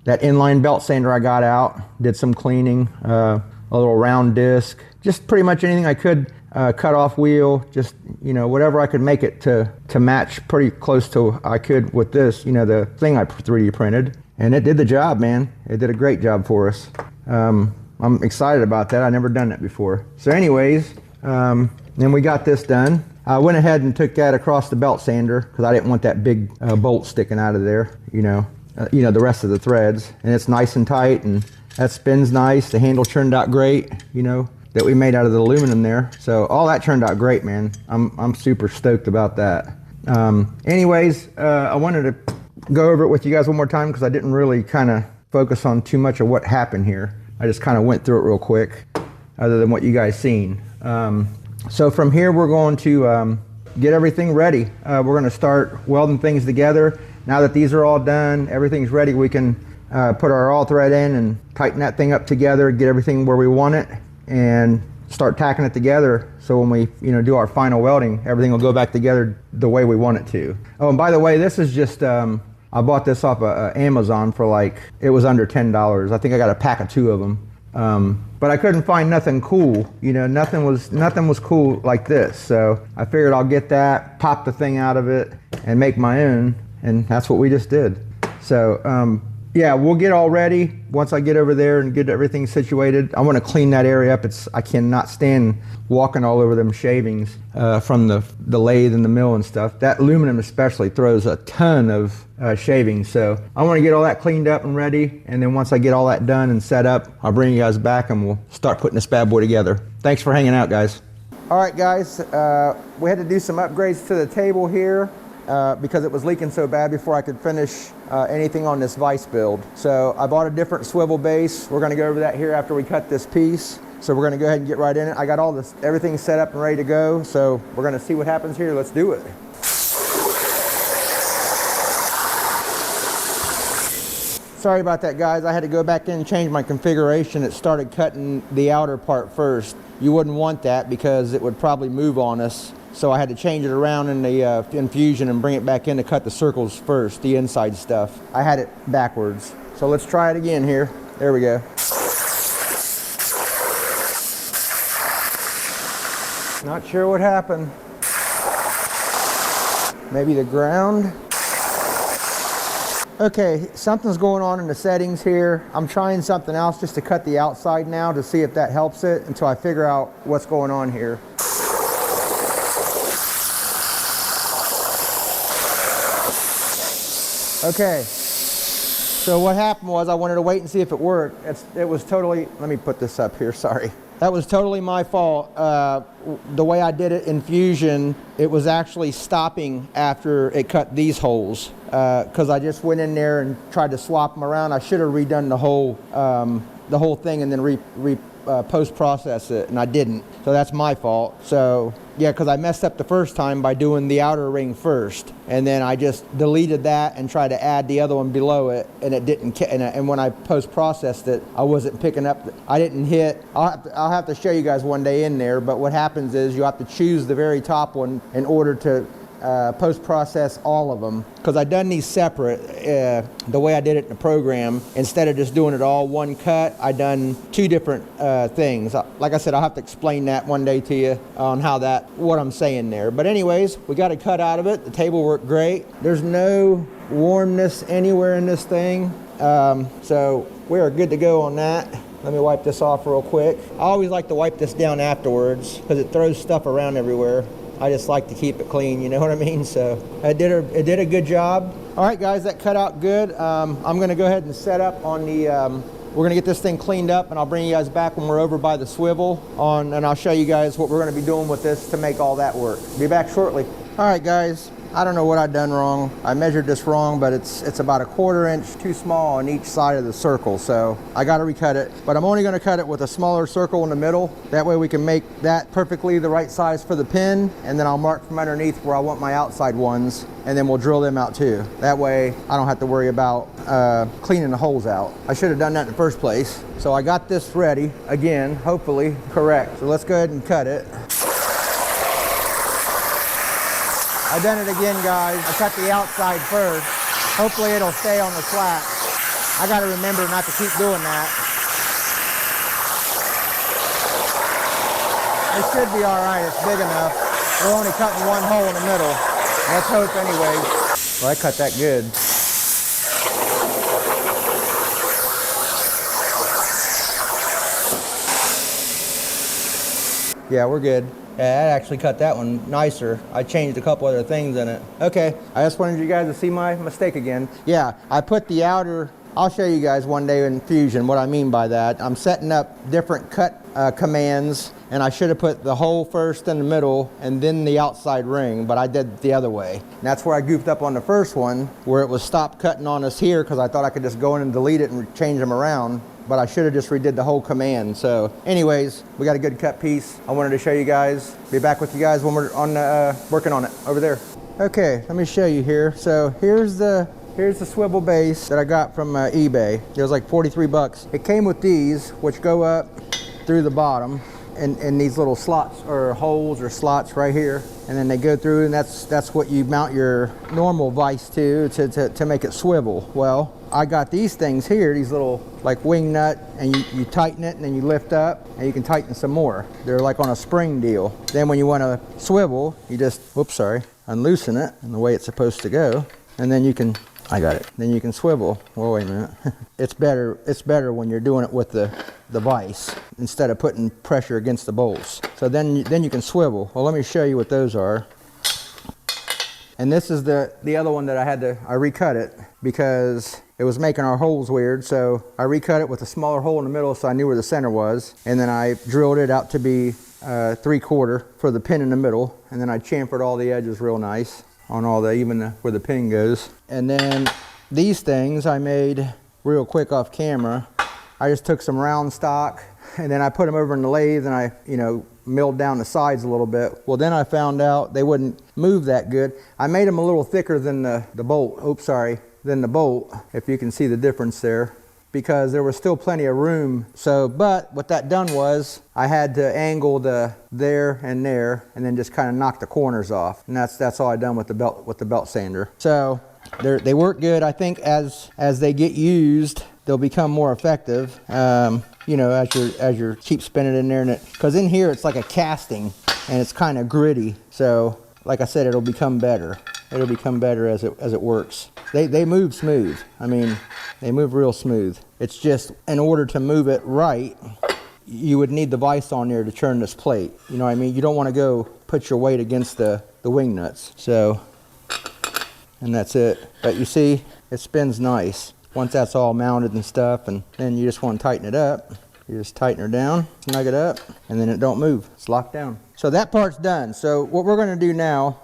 that inline belt sander I got out, did some cleaning, a little round disc, just pretty much anything I could. Cut off wheel, just whatever I could make it to match pretty close to I could with this, the thing I 3D printed, and it did the job, man. It did a great job for us. I'm excited about that. I've never done that before. So anyways, then we got this done. I went ahead and took that across the belt sander because I didn't want that big bolt sticking out of there, the rest of the threads, and it's nice and tight, and that spins nice. The handle turned out great, that we made out of the aluminum there. So all that turned out great, man. I'm super stoked about that. Anyways, I wanted to go over it with you guys one more time because I didn't really kind of focus on too much of what happened here. I just kind of went through it real quick, other than what you guys seen. So from here, we're going to get everything ready. We're going to start welding things together. Now that these are all done, everything's ready, we can put our all thread in and tighten that thing up together, get everything where we want it, and start tacking it together. So when we do our final welding, everything will go back together the way we want it to. Oh, and by the way, this is just I bought this off of Amazon for it was under $10. I think I got a pack of 2 of them. But I couldn't find nothing cool. Nothing was cool like this. So I figured I'll get that, pop the thing out of it, and make my own. And that's what we just did. So yeah, we'll get all ready once I get over there and get everything situated. I want to clean that area up. I cannot stand walking all over them shavings from the lathe and the mill and stuff. That aluminum especially throws a ton of shavings. So I want to get all that cleaned up and ready. And then once I get all that done and set up, I'll bring you guys back and we'll start putting this bad boy together. Thanks for hanging out, guys. All right, guys, we had to do some upgrades to the table here. Because it was leaking so bad before I could finish anything on this vise build. So I bought a different swivel base. We're going to go over that here after we cut this piece. So we're going to go ahead and get right in it. I got everything set up and ready to go. So we're going to see what happens here. Let's do it. Sorry about that, guys. I had to go back in and change my configuration. It started cutting the outer part first. You wouldn't want that because it would probably move on us. So I had to change it around in the infusion and bring it back in to cut the circles first, the inside stuff. I had it backwards. So let's try it again here. There we go. Not sure what happened. Maybe the ground. Okay, something's going on in the settings here. I'm trying something else just to cut the outside now to see if that helps it until I figure out what's going on here. Okay, so what happened was I wanted to wait and see if it worked. It was totally, let me put this up here, sorry. That was totally my fault. The way I did it in Fusion, it was actually stopping after it cut these holes. Because I just went in there and tried to swap them around. I should have redone the whole thing and then post-process it, and I didn't. So that's my fault. So yeah, because I messed up the first time by doing the outer ring first, and then I just deleted that and tried to add the other one below it, and it didn't. And when I post-processed it, I wasn't picking up. I didn't hit. I'll have to show you guys one day in there. But what happens is you have to choose the very top one in order to post-process all of them, because I done these separate the way I did it in the program. Instead of just doing it all one cut, I done 2 different things. Like I said, I'll have to explain that one day to you on what I'm saying there. But anyways, we got a cut out of it. The table worked great. There's no warmness anywhere in this thing, so we're good to go on that. Let me wipe this off real quick. I always like to wipe this down afterwards because it throws stuff around everywhere. I just like to keep it clean, you know what I mean? So it did a good job. All right, guys, that cut out good. I'm gonna go ahead and set up on the, we're gonna get this thing cleaned up, and I'll bring you guys back when we're over by the swivel and I'll show you guys what we're gonna be doing with this to make all that work. Be back shortly. All right, guys, I don't know what I've done wrong. I measured this wrong, but it's about a 1/4 inch too small on each side of the circle. So I got to recut it, but I'm only going to cut it with a smaller circle in the middle. That way we can make that perfectly the right size for the pin. And then I'll mark from underneath where I want my outside ones. And then we'll drill them out too. That way I don't have to worry about cleaning the holes out. I should have done that in the first place. So I got this ready, again, hopefully correct. So let's go ahead and cut it. I done it again, guys. I cut the outside first. Hopefully it'll stay on the slat. I gotta remember not to keep doing that. It should be all right, it's big enough. We're only cutting one hole in the middle. Let's hope anyway. Well, I cut that good. Yeah, we're good. Yeah, I actually cut that one nicer. I changed a couple other things in it. Okay, I just wanted you guys to see my mistake again. Yeah, I put the outer, I'll show you guys one day in Fusion what I mean by that. I'm setting up different cut commands, and I should have put the hole first in the middle and then the outside ring, but I did it the other way. And that's where I goofed up on the first one, where it was stop cutting on us here because I thought I could just go in and delete it and change them around. But I should have just redid the whole command. So anyways, we got a good cut piece. I wanted to show you guys, be back with you guys when we're on working on it over there. Okay, let me show you here. So here's the swivel base that I got from eBay. It was like 43 bucks. It came with these, which go up through the bottom in these little slots or holes or slots right here. And then they go through, and that's what you mount your normal vise to make it swivel. Well, I got these things here, these little like wing nut, and you tighten it and then you lift up and you can tighten some more. They're like on a spring deal. Then when you want to swivel, you just, unloosen it in the way it's supposed to go. And then you can, I got it. Then you can swivel. Well, wait a minute. It's better when you're doing it with the vise instead of putting pressure against the bolts. So then you can swivel. Well, let me show you what those are. And this is the other one that I recut it because it was making our holes weird. So I recut it with a smaller hole in the middle so I knew where the center was. And then I drilled it out to be 3/4 for the pin in the middle. And then I chamfered all the edges real nice on all where the pin goes. And then these things I made real quick off camera. I just took some round stock and then I put them over in the lathe and I, milled down the sides a little bit. Well, then I found out they wouldn't move that good. I made them a little thicker than the bolt. Than the bolt, if you can see the difference there, because there was still plenty of room. So, but what that done was I had to angle there and then just kind of knock the corners off. And that's all I done with the belt sander. So they work good. I think as they get used, they'll become more effective. As you keep spinning in there, because in here it's like a casting and it's kind of gritty. So like I said, it'll become better. It'll become better as it works. They move smooth. I mean, they move real smooth. It's just in order to move it right, you would need the vise on there to turn this plate. You know what I mean? You don't want to go put your weight against the wing nuts. So, and that's it. But you see, it spins nice. Once that's all mounted and stuff, and then you just want to tighten it up. You just tighten her down, snug it up, and then it don't move. It's locked down. So that part's done. So what we're going to do now,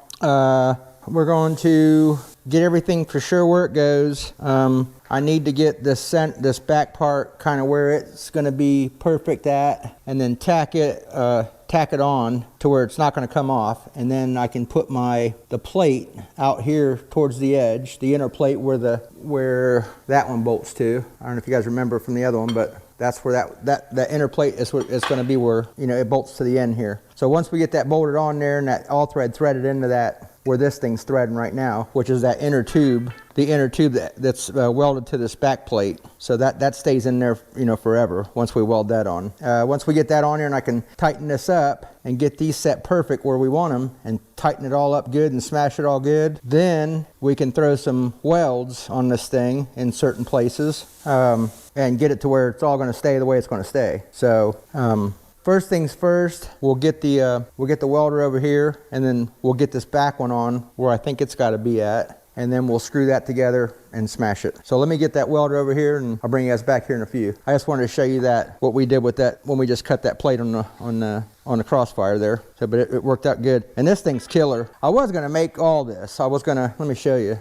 we're going to get everything for sure where it goes. I need to get this back part kind of where it's going to be perfect at, and then tack it on to where it's not going to come off, and then I can put the plate out here towards the edge, the inner plate where that one bolts to. I don't know if you guys remember from the other one, but that's where that inner plate is going to be where it bolts to the end here. So once we get that bolted on there and that all threaded into that where this thing's threading right now, which is that inner tube, that's welded to this back plate. So that stays in there, forever once we weld that on. Once we get that on here and I can tighten this up and get these set perfect where we want them and tighten it all up good and smash it all good, then we can throw some welds on this thing in certain places and get it to where it's all going to stay the way it's going to stay. So first things first, we'll get the welder over here, and then we'll get this back one on where I think it's got to be at. and then we'll screw that together and smash it. So let me get that welder over here, and I'll bring you guys back here in a few. I just wanted to show you that, what we did with that when we just cut that plate on the crossfire there. So, but it worked out good. And this thing's killer. I was gonna make all this. Let me show you.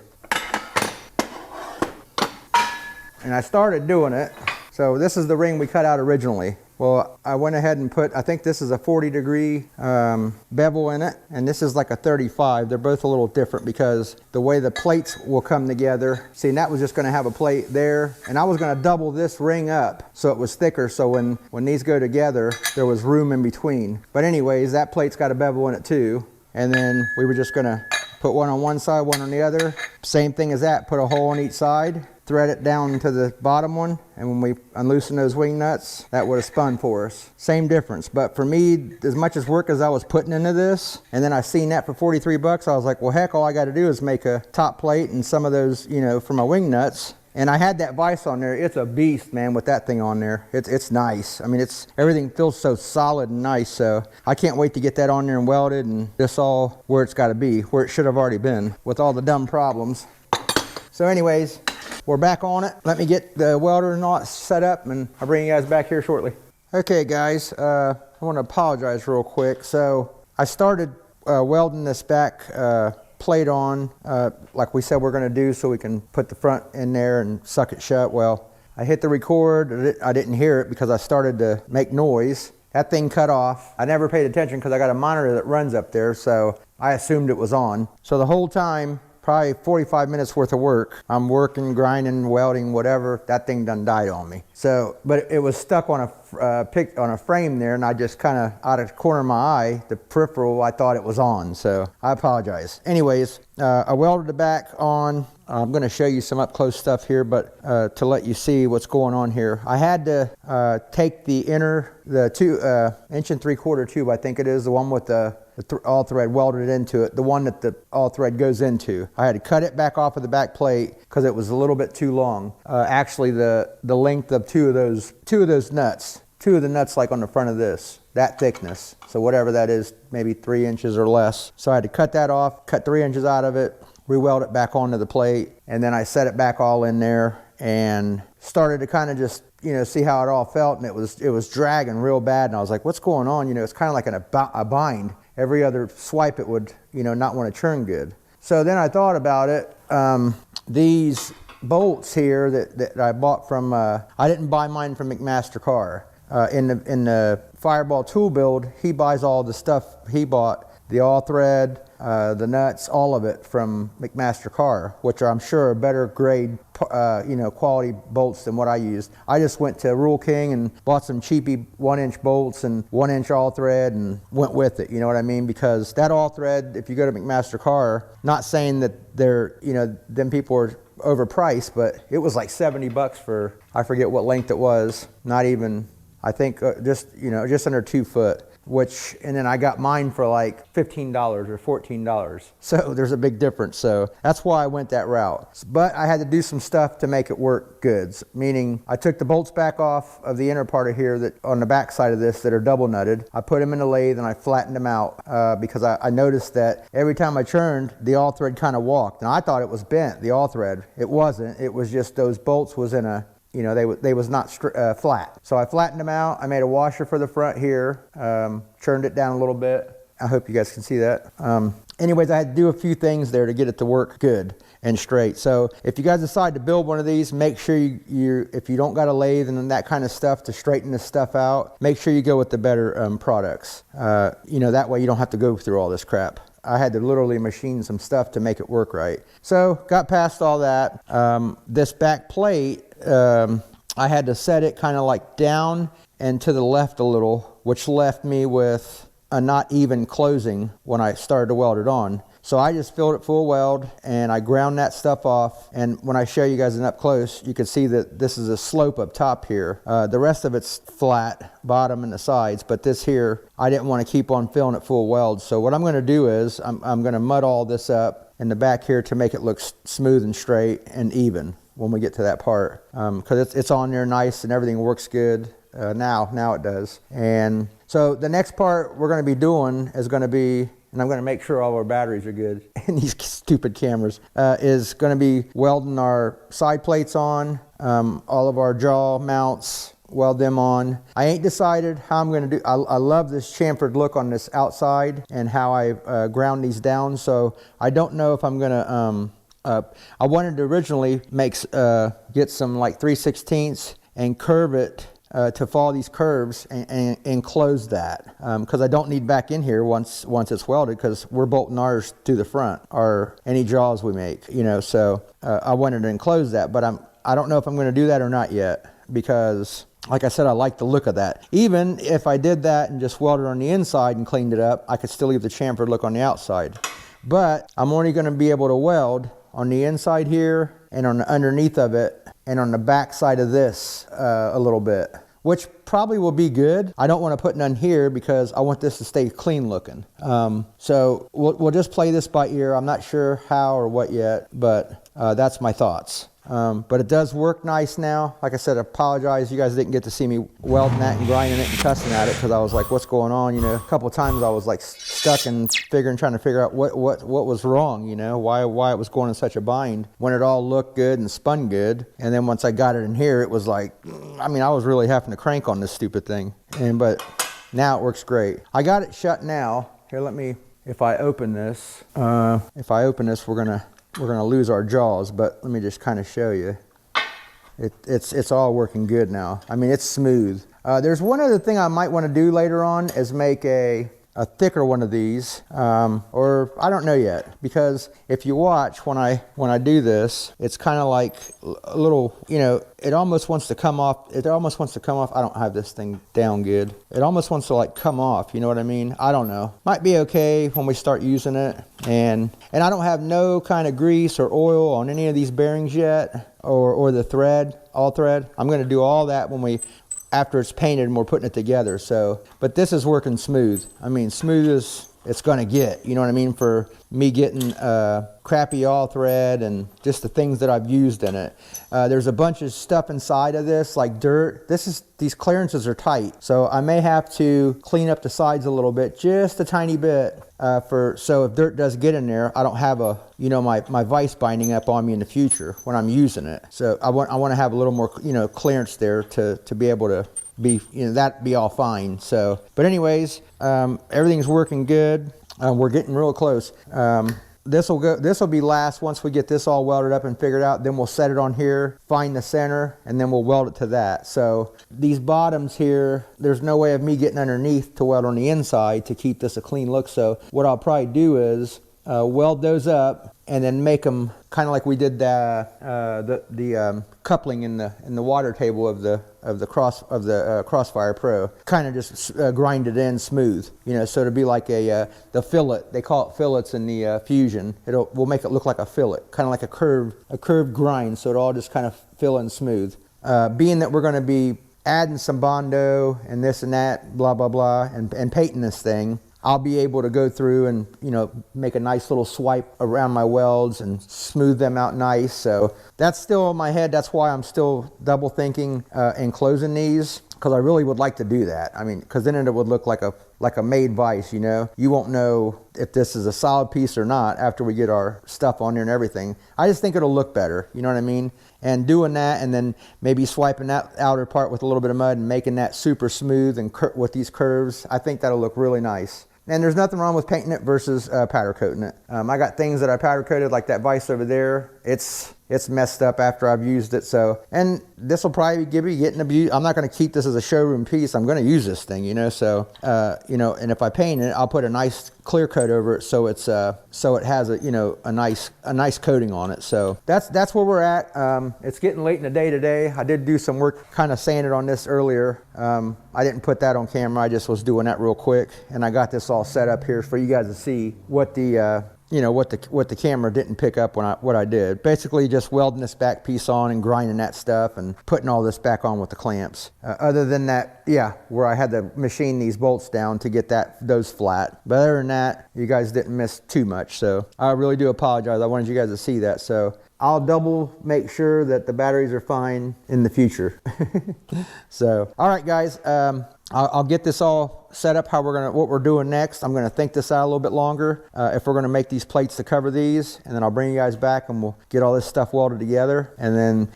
And I started doing it. So this is the ring we cut out originally. Well, I went ahead and put, I think this is a 40-degree bevel in it, and this is like a 35. They're both a little different because the way the plates will come together. See, and that was just gonna have a plate there, and I was gonna double this ring up so it was thicker, so when these go together, there was room in between. But anyways, that plate's got a bevel in it too, and then we were just gonna put one on one side, one on the other. Same thing as that, put a hole on each side, thread it down to the bottom one, and when we unloosen those wing nuts, that would have spun for us. Same difference, but for me, as much as work as I was putting into this, and then I seen that for 43 bucks, I was like, well, heck, all I got to do is make a top plate and some of those, you know, for my wing nuts. And I had that vise on there. It's a beast, man, with that thing on there. It's nice. I mean, everything feels so solid and nice, so I can't wait to get that on there and welded and this all where it's got to be, where it should have already been with all the dumb problems. So anyways, we're back on it. Let me get the welder and all set up, and I'll bring you guys back here shortly. Okay, guys, I want to apologize real quick. So I started welding this back plate on, like we said we're going to do, so we can put the front in there and suck it shut. Well, I hit the record. I didn't hear it because I started to make noise. That thing cut off. I never paid attention because I got a monitor that runs up there, so I assumed it was on. So the whole time, probably 45 minutes worth of work, I'm working, grinding, welding, whatever, that thing done died on me. So, but it was stuck on a frame there, and I just kind of, out of the corner of my eye, the peripheral, I thought it was on, so I apologize. Anyways, I welded it back on. I'm going to show you some up close stuff here, but to let you see what's going on here, I had to take the 1 3/4 tube, I think it is, the one with the all thread welded into it, the one that the all thread goes into. I had to cut it back off of the back plate because it was a little bit too long. Actually, the length of two of those nuts, two of the nuts like on the front of this, that thickness. So whatever that is, maybe 3 inches or less. So I had to cut that off, cut 3 inches out of it, re-weld it back onto the plate, and then I set it back all in there and started to kind of just, you know, see how it all felt, and it was dragging real bad, and I was like, what's going on? You know, it's kind of like in a bind. Every other swipe it would, you know, not want to churn good. So then I thought about it. These bolts here that I bought from, I didn't buy mine from McMaster-Carr. In the Fireball tool build, he buys all the stuff he bought, the all thread, the nuts, all of it from McMaster-Carr, which I'm sure are better grade, you know, quality bolts than what I used. I just went to Rural King and bought some cheapy 1-inch bolts and 1-inch all thread and went with it. You know what I mean? Because that all thread, if you go to McMaster-Carr, not saying that they're, you know, them people are overpriced, but it was like 70 bucks for, I forget what length it was. Not even, I think just, you know, just under 2 foot. And then I got mine for like $15 or $14. So there's a big difference. So that's why I went that route. But I had to do some stuff to make it work good. Meaning I took the bolts back off of the inner part of here that on the back side of this that are double nutted. I put them in the lathe and I flattened them out because I noticed that every time I churned, the all thread kind of walked. And I thought it was bent, the all thread. It wasn't. It was just those bolts was in a, you know, they was not flat. So I flattened them out. I made a washer for the front here, churned it down a little bit. I hope you guys can see that. Anyways, I had to do a few things there to get it to work good and straight. So if you guys decide to build one of these, make sure if you don't got a lathe and that kind of stuff to straighten this stuff out, make sure you go with the better products. You know, that way you don't have to go through all this crap. I had to literally machine some stuff to make it work right. So got past all that. This back plate, I had to set it kind of like down and to the left a little, which left me with a not even closing when I started to weld it on. So I just filled it full weld and I ground that stuff off. And when I show you guys an up close, you can see that this is a slope up top here. The rest of it's flat, bottom and the sides, but this here, I didn't want to keep on filling it full weld. So what I'm going to do is I'm going to mud all this up in the back here to make it look smooth and straight and even when we get to that part. Because it's on there nice and everything works good. Now it does. And so the next part we're going to be doing is going to be and I'm going to make sure all our batteries are good, and these stupid cameras, is going to be welding our side plates on, all of our jaw mounts, weld them on. I ain't decided how I'm going to do. I love this chamfered look on this outside and how I ground these down, so I don't know if I'm going to, I wanted to originally get some like 3/16 and curve it to follow these curves and close that, because I don't need back in here once it's welded, because we're bolting ours to the front, or any jaws we make, you know. So I wanted to enclose that, but I don't know if I'm going to do that or not yet, because like I said, I like the look of that. Even if I did that and just welded on the inside and cleaned it up, I could still leave the chamfered look on the outside. But I'm only going to be able to weld on the inside here and on the underneath of it and on the back side of this a little bit, which probably will be good. I don't want to put none here because I want this to stay clean looking. So we'll just play this by ear. I'm not sure how or what yet, but that's my thoughts. But it does work nice now. Like I said, I apologize. You guys didn't get to see me welding that and grinding it and cussing at it, because I was like, what's going on? You know, a couple of times I was like stuck and trying to figure out what was wrong, you know, why it was going in such a bind when it all looked good and spun good. And then once I got it in here, it was like, I mean, I was really having to crank on this stupid thing. But now it works great. I got it shut now. Here, if I open this, we're gonna lose our jaws, but let me just kind of show you. It's all working good now. I mean, it's smooth. There's one other thing I might want to do later on, is make a thicker one of these, or I don't know yet, because if you watch when I do this, it's kind of like a little, you know, it almost wants to come off. I don't have this thing down good. It almost wants to like come off, you know what I mean? I don't know. Might be okay when we start using it. And I don't have no kind of grease or oil on any of these bearings yet, or the thread, all thread. I'm going to do all that after it's painted and we're putting it together. So, but this is working smooth. I mean, smooth as it's going to get, you know what I mean, for me getting crappy all thread and just the things that I've used in it. There's a bunch of stuff inside of this, like dirt. These clearances are tight, so I may have to clean up the sides a little bit, just a tiny bit, so if dirt does get in there, I don't have my vise binding up on me in the future when I'm using it. So I want to have a little more, you know, clearance there to be able to be, you know, that be all fine. So, but anyways, everything's working good. We're getting real close. This will be last. Once we get this all welded up and figured out, then we'll set it on here, find the center, and then we'll weld it to that. So these bottoms here, there's no way of me getting underneath to weld on the inside to keep this a clean look. So what I'll probably do is weld those up and then make them kind of like we did the coupling in the water table of the Crossfire Pro. Kind of just grind it in smooth, you know, so to be like the fillet. They call it fillets in the Fusion. We'll make it look like a fillet, kind of like a curved grind, so it all just kind of fill in smooth. Being that we're going to be adding some Bondo and this and that, blah blah blah, and painting this thing, I'll be able to go through and, you know, make a nice little swipe around my welds and smooth them out nice. So that's still in my head. That's why I'm still double thinking and closing these, because I really would like to do that. I mean, because then it would look like a made vise, you know. You won't know if this is a solid piece or not after we get our stuff on there and everything. I just think it'll look better, you know what I mean? And doing that, and then maybe swiping that outer part with a little bit of mud and making that super smooth and with these curves, I think that'll look really nice. And there's nothing wrong with painting it versus powder coating it. I got things that I powder coated, like that vise over there. It's messed up after I've used it. So, and this will probably be getting abused. I'm not going to keep this as a showroom piece. I'm going to use this thing, you know. So, you know, and if I paint it, I'll put a nice clear coat over it, so it's so it has a nice coating on it. So that's where we're at. It's getting late in the day today. I did do some work kind of sanding on this earlier. I didn't put that on camera. I just was doing that real quick, and I got this all set up here for you guys to see what the what the camera didn't pick up what I did. Basically just welding this back piece on and grinding that stuff and putting all this back on with the clamps. Other than that, yeah, where I had to machine these bolts down to get those flat. But other than that, you guys didn't miss too much. So I really do apologize. I wanted you guys to see that. So I'll double make sure that the batteries are fine in the future. So, all right, guys, I'll get this all set up what we're doing next. I'm gonna think this out a little bit longer, if we're gonna make these plates to cover these, and then I'll bring you guys back and we'll get all this stuff welded together. And then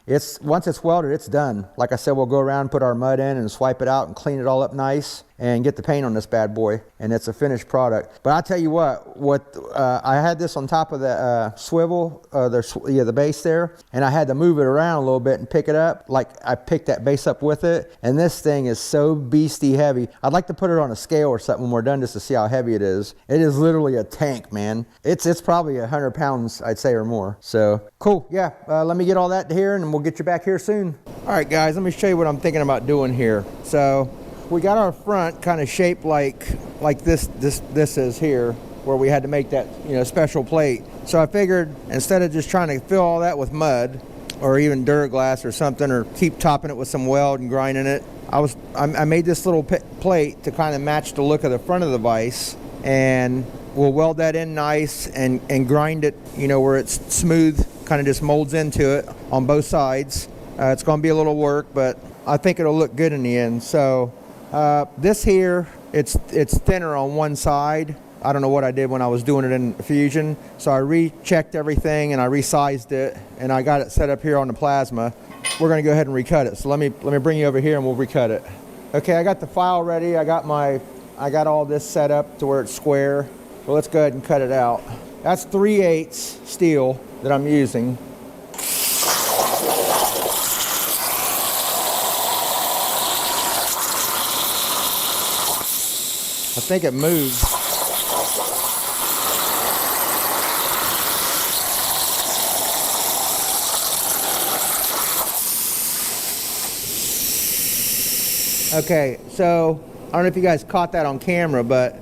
once it's welded, it's done. Like I said, we'll go around, put our mud in and swipe it out and clean it all up nice and get the paint on this bad boy, and it's a finished product. But I'll tell you what I had this on top of the swivel, the base there, and I had to move it around a little bit and pick it up. Like, I picked that base up with it, and this thing is so beastie heavy. I'd like to put it on a scale or something when we're done just to see how heavy it is. It is literally a tank, man. It's probably 100 pounds, I'd say, or more. So cool. Yeah, let me get all that here and we'll get you back here soon. All right, guys, let me show you what I'm thinking about doing here. So we got our front kind of shaped like this is here, where we had to make that, you know, special plate. So I figured instead of just trying to fill all that with mud or even Duraglass or something, or keep topping it with some weld and grinding it, I made this little plate to kind of match the look of the front of the vise, and we'll weld that in nice and grind it, you know, where it's smooth, kind of just molds into it on both sides. It's going to be a little work, but I think it'll look good in the end. So this here, it's thinner on one side. I don't know what I did when I was doing it in Fusion, so I rechecked everything and I resized it, and I got it set up here on the plasma. We're going to go ahead and recut it. So let me bring you over here and we'll recut it. Okay, I got the file ready. I got all this set up to where it's square. So let's go ahead and cut it out. That's 3/8 steel that I'm using. I think it moved. Okay, so I don't know if you guys caught that on camera, but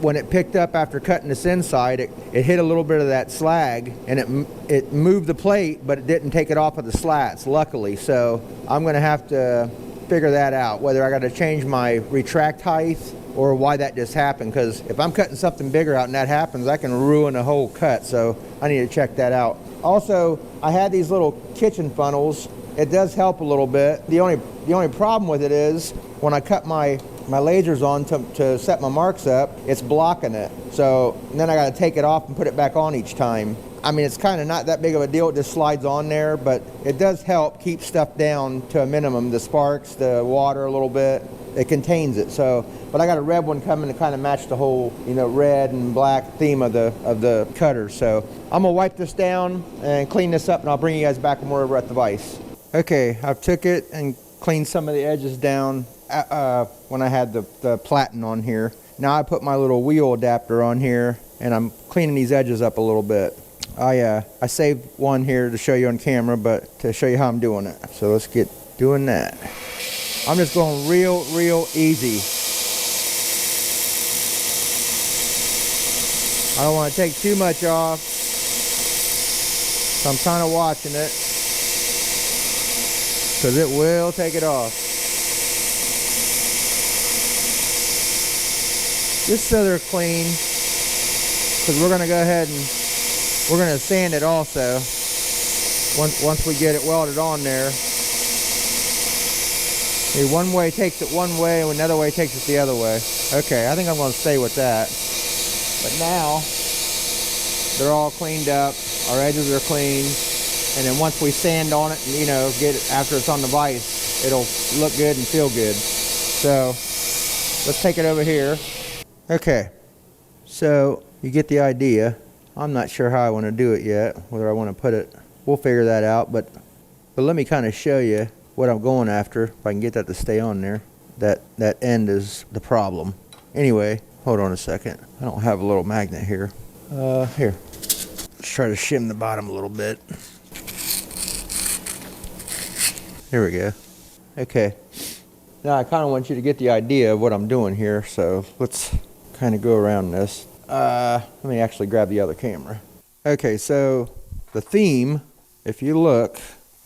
when it picked up after cutting this inside, it hit a little bit of that slag, and it moved the plate, but it didn't take it off of the slats, luckily. So I'm going to have to figure that out, whether I got to change my retract height or why that just happened, because if I'm cutting something bigger out and that happens, I can ruin the whole cut. So I need to check that out. Also, I had these little kitchen funnels. It does help a little bit. The only problem with it is when I cut my lasers on to set my marks up, it's blocking it. So then I got to take it off and put it back on each time. I mean, it's kind of not that big of a deal. It just slides on there, but it does help keep stuff down to a minimum. The sparks, the water a little bit, it contains it. So, but I got a red one coming to kind of match the whole, you know, red and black theme of the cutter. So I'm gonna wipe this down and clean this up, and I'll bring you guys back when we're over at the vise. Okay, I've took it and cleaned some of the edges down when I had the platen on here. Now I put my little wheel adapter on here, and I'm cleaning these edges up a little bit. I saved one here to show you on camera, but to show you how I'm doing it. So let's get doing that. I'm just going real easy. I don't want to take too much off, so I'm kind of watching it, because it will take it off. Just so they're clean, because we're going to go ahead and we're going to sand it also once we get it welded on there. See, one way takes it one way and another way takes it the other way. Okay, I think I'm going to stay with that. But now they're all cleaned up, our edges are clean, and then once we sand on it and, you know, get it after it's on the vise, it'll look good and feel good. So let's take it over here. Okay, so you get the idea. I'm not sure how I want to do it yet, whether I want to put it. We'll figure that out, but let me kind of show you what I'm going after, if I can get that to stay on there. That end is the problem. Anyway, hold on a second. I don't have a little magnet here. Here. Let's try to shim the bottom a little bit. Here we go. Okay. Now I kind of want you to get the idea of what I'm doing here, so let's kind of go around this. Let me actually grab the other camera. Okay, so the theme, if you look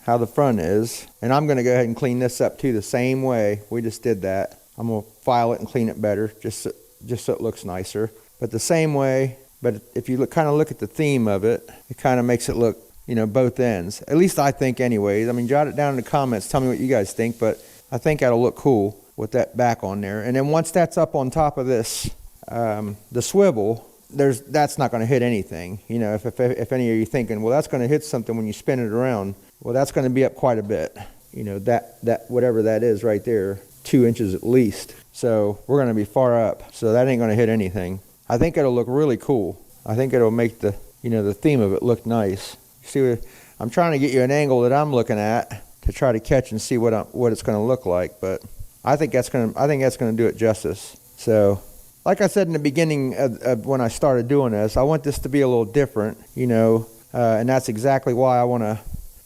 how the front is, and I'm going to go ahead and clean this up too the same way we just did that. I'm going to file it and clean it better, just so it looks nicer. But the same way, but if you kind of look at the theme of it, it kind of makes it look, you know, both ends. At least I think anyways. I mean, jot it down in the comments, tell me what you guys think, but I think that'll look cool. with that back on there. And then once that's up on top of this, the swivel, that's not going to hit anything. You know, if any of you thinking, well, that's going to hit something when you spin it around. Well, that's going to be up quite a bit. You know, that whatever that is right there, 2 inches at least. So we're going to be far up. So that ain't going to hit anything. I think it'll look really cool. I think it'll make the, you know, the theme of it look nice. See, I'm trying to get you an angle that I'm looking at to try to catch and see what it's going to look like. But I think that's going to do it justice. So, like I said in the beginning of when I started doing this, I want this to be a little different, you know, and that's exactly why I want to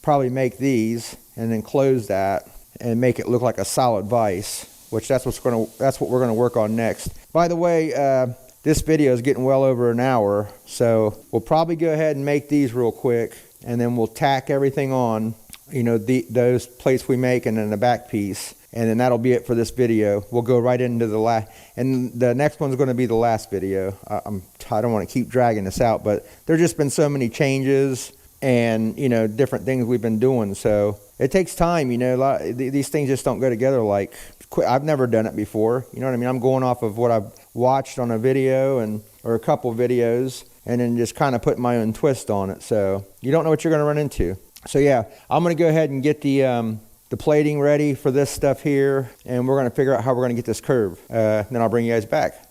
probably make these and then close that and make it look like a solid vise, which that's what we're going to work on next. By the way, this video is getting well over an hour, so we'll probably go ahead and make these real quick, and then we'll tack everything on, you know, those plates we make and then the back piece. And then that'll be it for this video. We'll go right into the last, and the next one's going to be the last video. I don't want to keep dragging this out, but there's just been so many changes and, you know, different things we've been doing. So it takes time, you know. These things just don't go together like quick. I've never done it before. You know what I mean? I'm going off of what I've watched on a video or a couple videos, and then just kind of putting my own twist on it. So you don't know what you're going to run into. So yeah, I'm going to go ahead and get the plating ready for this stuff here, and we're going to figure out how we're going to get this curve. Then I'll bring you guys back.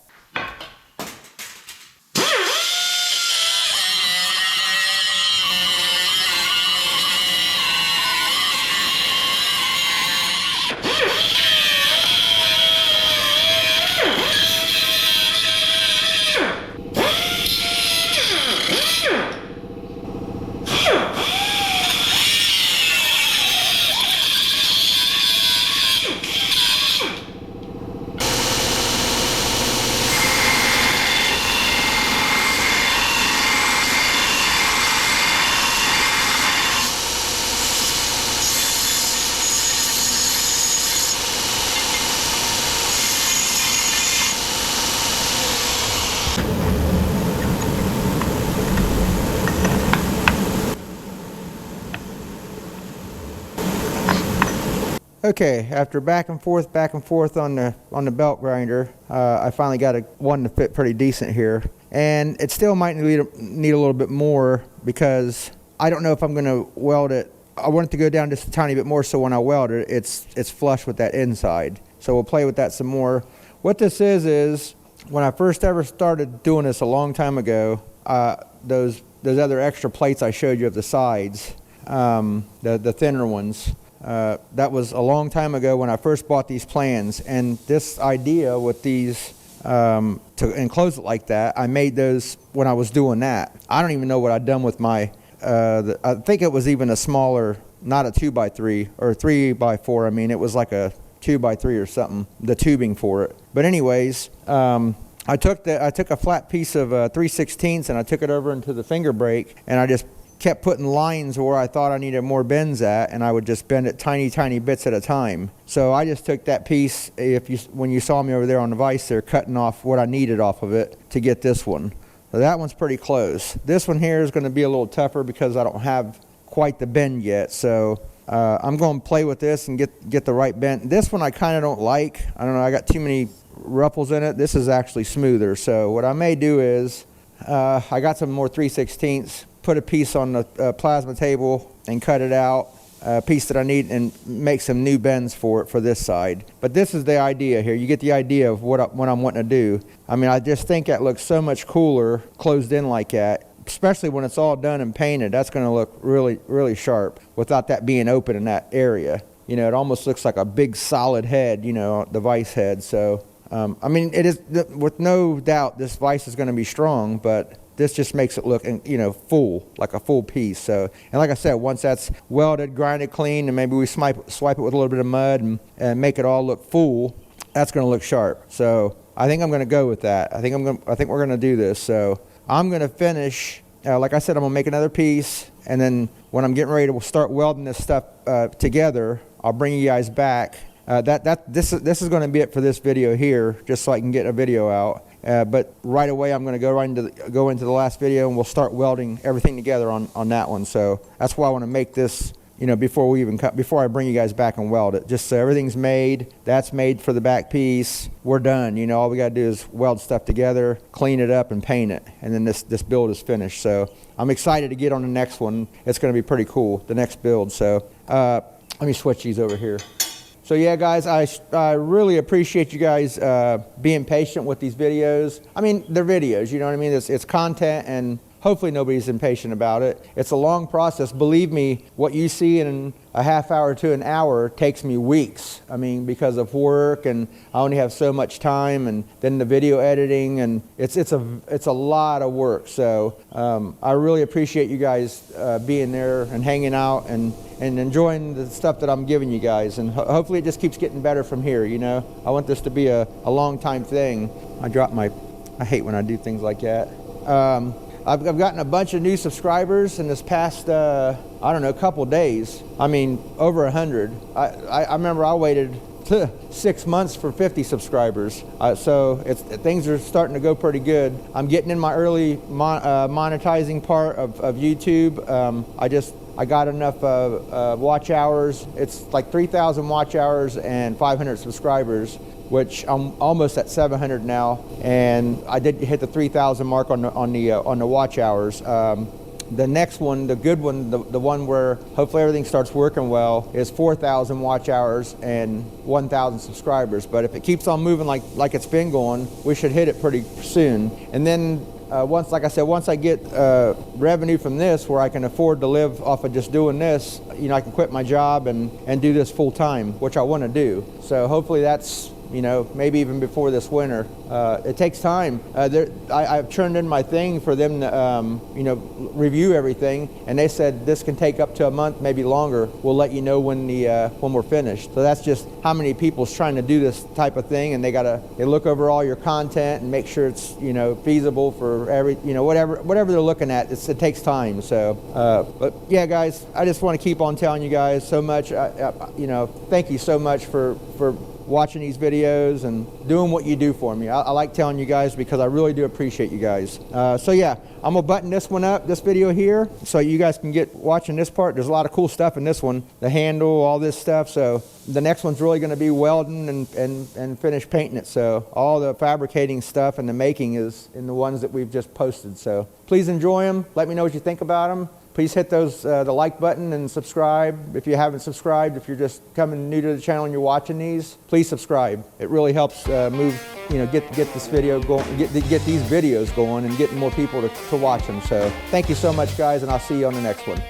Okay, after back and forth on the belt grinder, I finally got one to fit pretty decent here, and it still might need a little bit more because I don't know if I'm going to weld it. I want it to go down just a tiny bit more so when I weld it, it's flush with that inside. So we'll play with that some more. What this is when I first ever started doing this a long time ago, those other extra plates I showed you of the sides, the thinner ones. That was a long time ago when I first bought these plans, and this idea with these to enclose it like that, I made those when I was doing that. I don't even know what I'd done with my I think it was even a smaller, not a 2x3 or 3x4. I mean, it was like a 2x3 or something, the tubing for it. But anyways, I took a flat piece of 3/16 and I took it over into the finger brake, and I just kept putting lines where I thought I needed more bends at, and I would just bend it tiny bits at a time. So I just took that piece, when you saw me over there on the vise there, cutting off what I needed off of it to get this one. So that one's pretty close. This one here is going to be a little tougher because I don't have quite the bend yet. So I'm going to play with this and get the right bend. This one I kind of don't like. I don't know, I got too many ruffles in it. This is actually smoother. So what I may do is, I got some more 3/16, put a piece on the plasma table and cut it out, a piece that I need, and make some new bends for it for this side. But this is the idea here. You get the idea of what I'm wanting to do. I mean, I just think that looks so much cooler closed in like that, especially when it's all done and painted. That's going to look really sharp without that being open in that area. You know, it almost looks like a big solid head, you know, the vise head. So I mean, it is, with no doubt, this vise is going to be strong, but this just makes it look, you know, full, like a full piece. So, and like I said, once that's welded, grinded clean, and maybe we swipe it with a little bit of mud and make it all look full, that's going to look sharp. So I think I'm going to go with that. I think we're going to do this. So I'm going to finish. Like I said, I'm going to make another piece, and then when I'm getting ready to start welding this stuff together, I'll bring you guys back. This is going to be it for this video here, just so I can get a video out. But right away, I'm going to go into the last video, and we'll start welding everything together on that one. So that's why I want to make this before we even before I bring you guys back and weld it. Just so everything's made, that's made for the back piece. We're done. All we got to do is weld stuff together, clean it up, and paint it, and then this build is finished. So I'm excited to get on the next one. It's going to be pretty cool, the next build. So let me switch these over here. So yeah, guys, I really appreciate you guys being patient with these videos. I mean, they're videos, you know what I mean? It's content, and hopefully nobody's impatient about it. It's a long process. Believe me, what you see in a half hour to an hour takes me weeks. I mean, because of work, and I only have so much time, and then the video editing, and it's a lot of work. So I really appreciate you guys being there and hanging out and enjoying the stuff that I'm giving you guys. And hopefully it just keeps getting better from here, I want this to be a long time thing. I hate when I do things like that. I've gotten a bunch of new subscribers in this past, I don't know, couple days. I mean, over 100. I remember I waited 6 months for 50 subscribers. So things are starting to go pretty good. I'm getting in my early monetizing part of YouTube. I got enough watch hours. It's like 3,000 watch hours and 500 subscribers, which I'm almost at 700 now, and I did hit the 3,000 mark on the watch hours. The next one, the good one, the one where hopefully everything starts working well, is 4,000 watch hours and 1,000 subscribers. But if it keeps on moving like it's been going, we should hit it pretty soon. And then once I get revenue from this, where I can afford to live off of just doing this, I can quit my job and do this full time, which I want to do. So hopefully that's, maybe even before this winter. It takes time. I've turned in my thing for them to, review everything, and they said this can take up to a month, maybe longer. We'll let you know when we're finished. So that's just how many people's trying to do this type of thing, and they look over all your content and make sure it's, feasible for whatever they're looking at. It takes time. So, but yeah, guys, I just want to keep on telling you guys so much. Thank you so much for watching these videos and doing what you do for me. I like telling you guys because I really do appreciate you guys. So yeah, I'm gonna button this one up, this video here, so you guys can get watching this part. There's a lot of cool stuff in this one, the handle, all this stuff. So the next one's really gonna be welding and finish painting it. So all the fabricating stuff and the making is in the ones that we've just posted. So please enjoy them. Let me know what you think about them. Please hit the like button and subscribe if you haven't subscribed. If you're just coming new to the channel and you're watching these, please subscribe. It really helps get this video going, get these videos going, and getting more people to watch them. So thank you so much, guys, and I'll see you on the next one.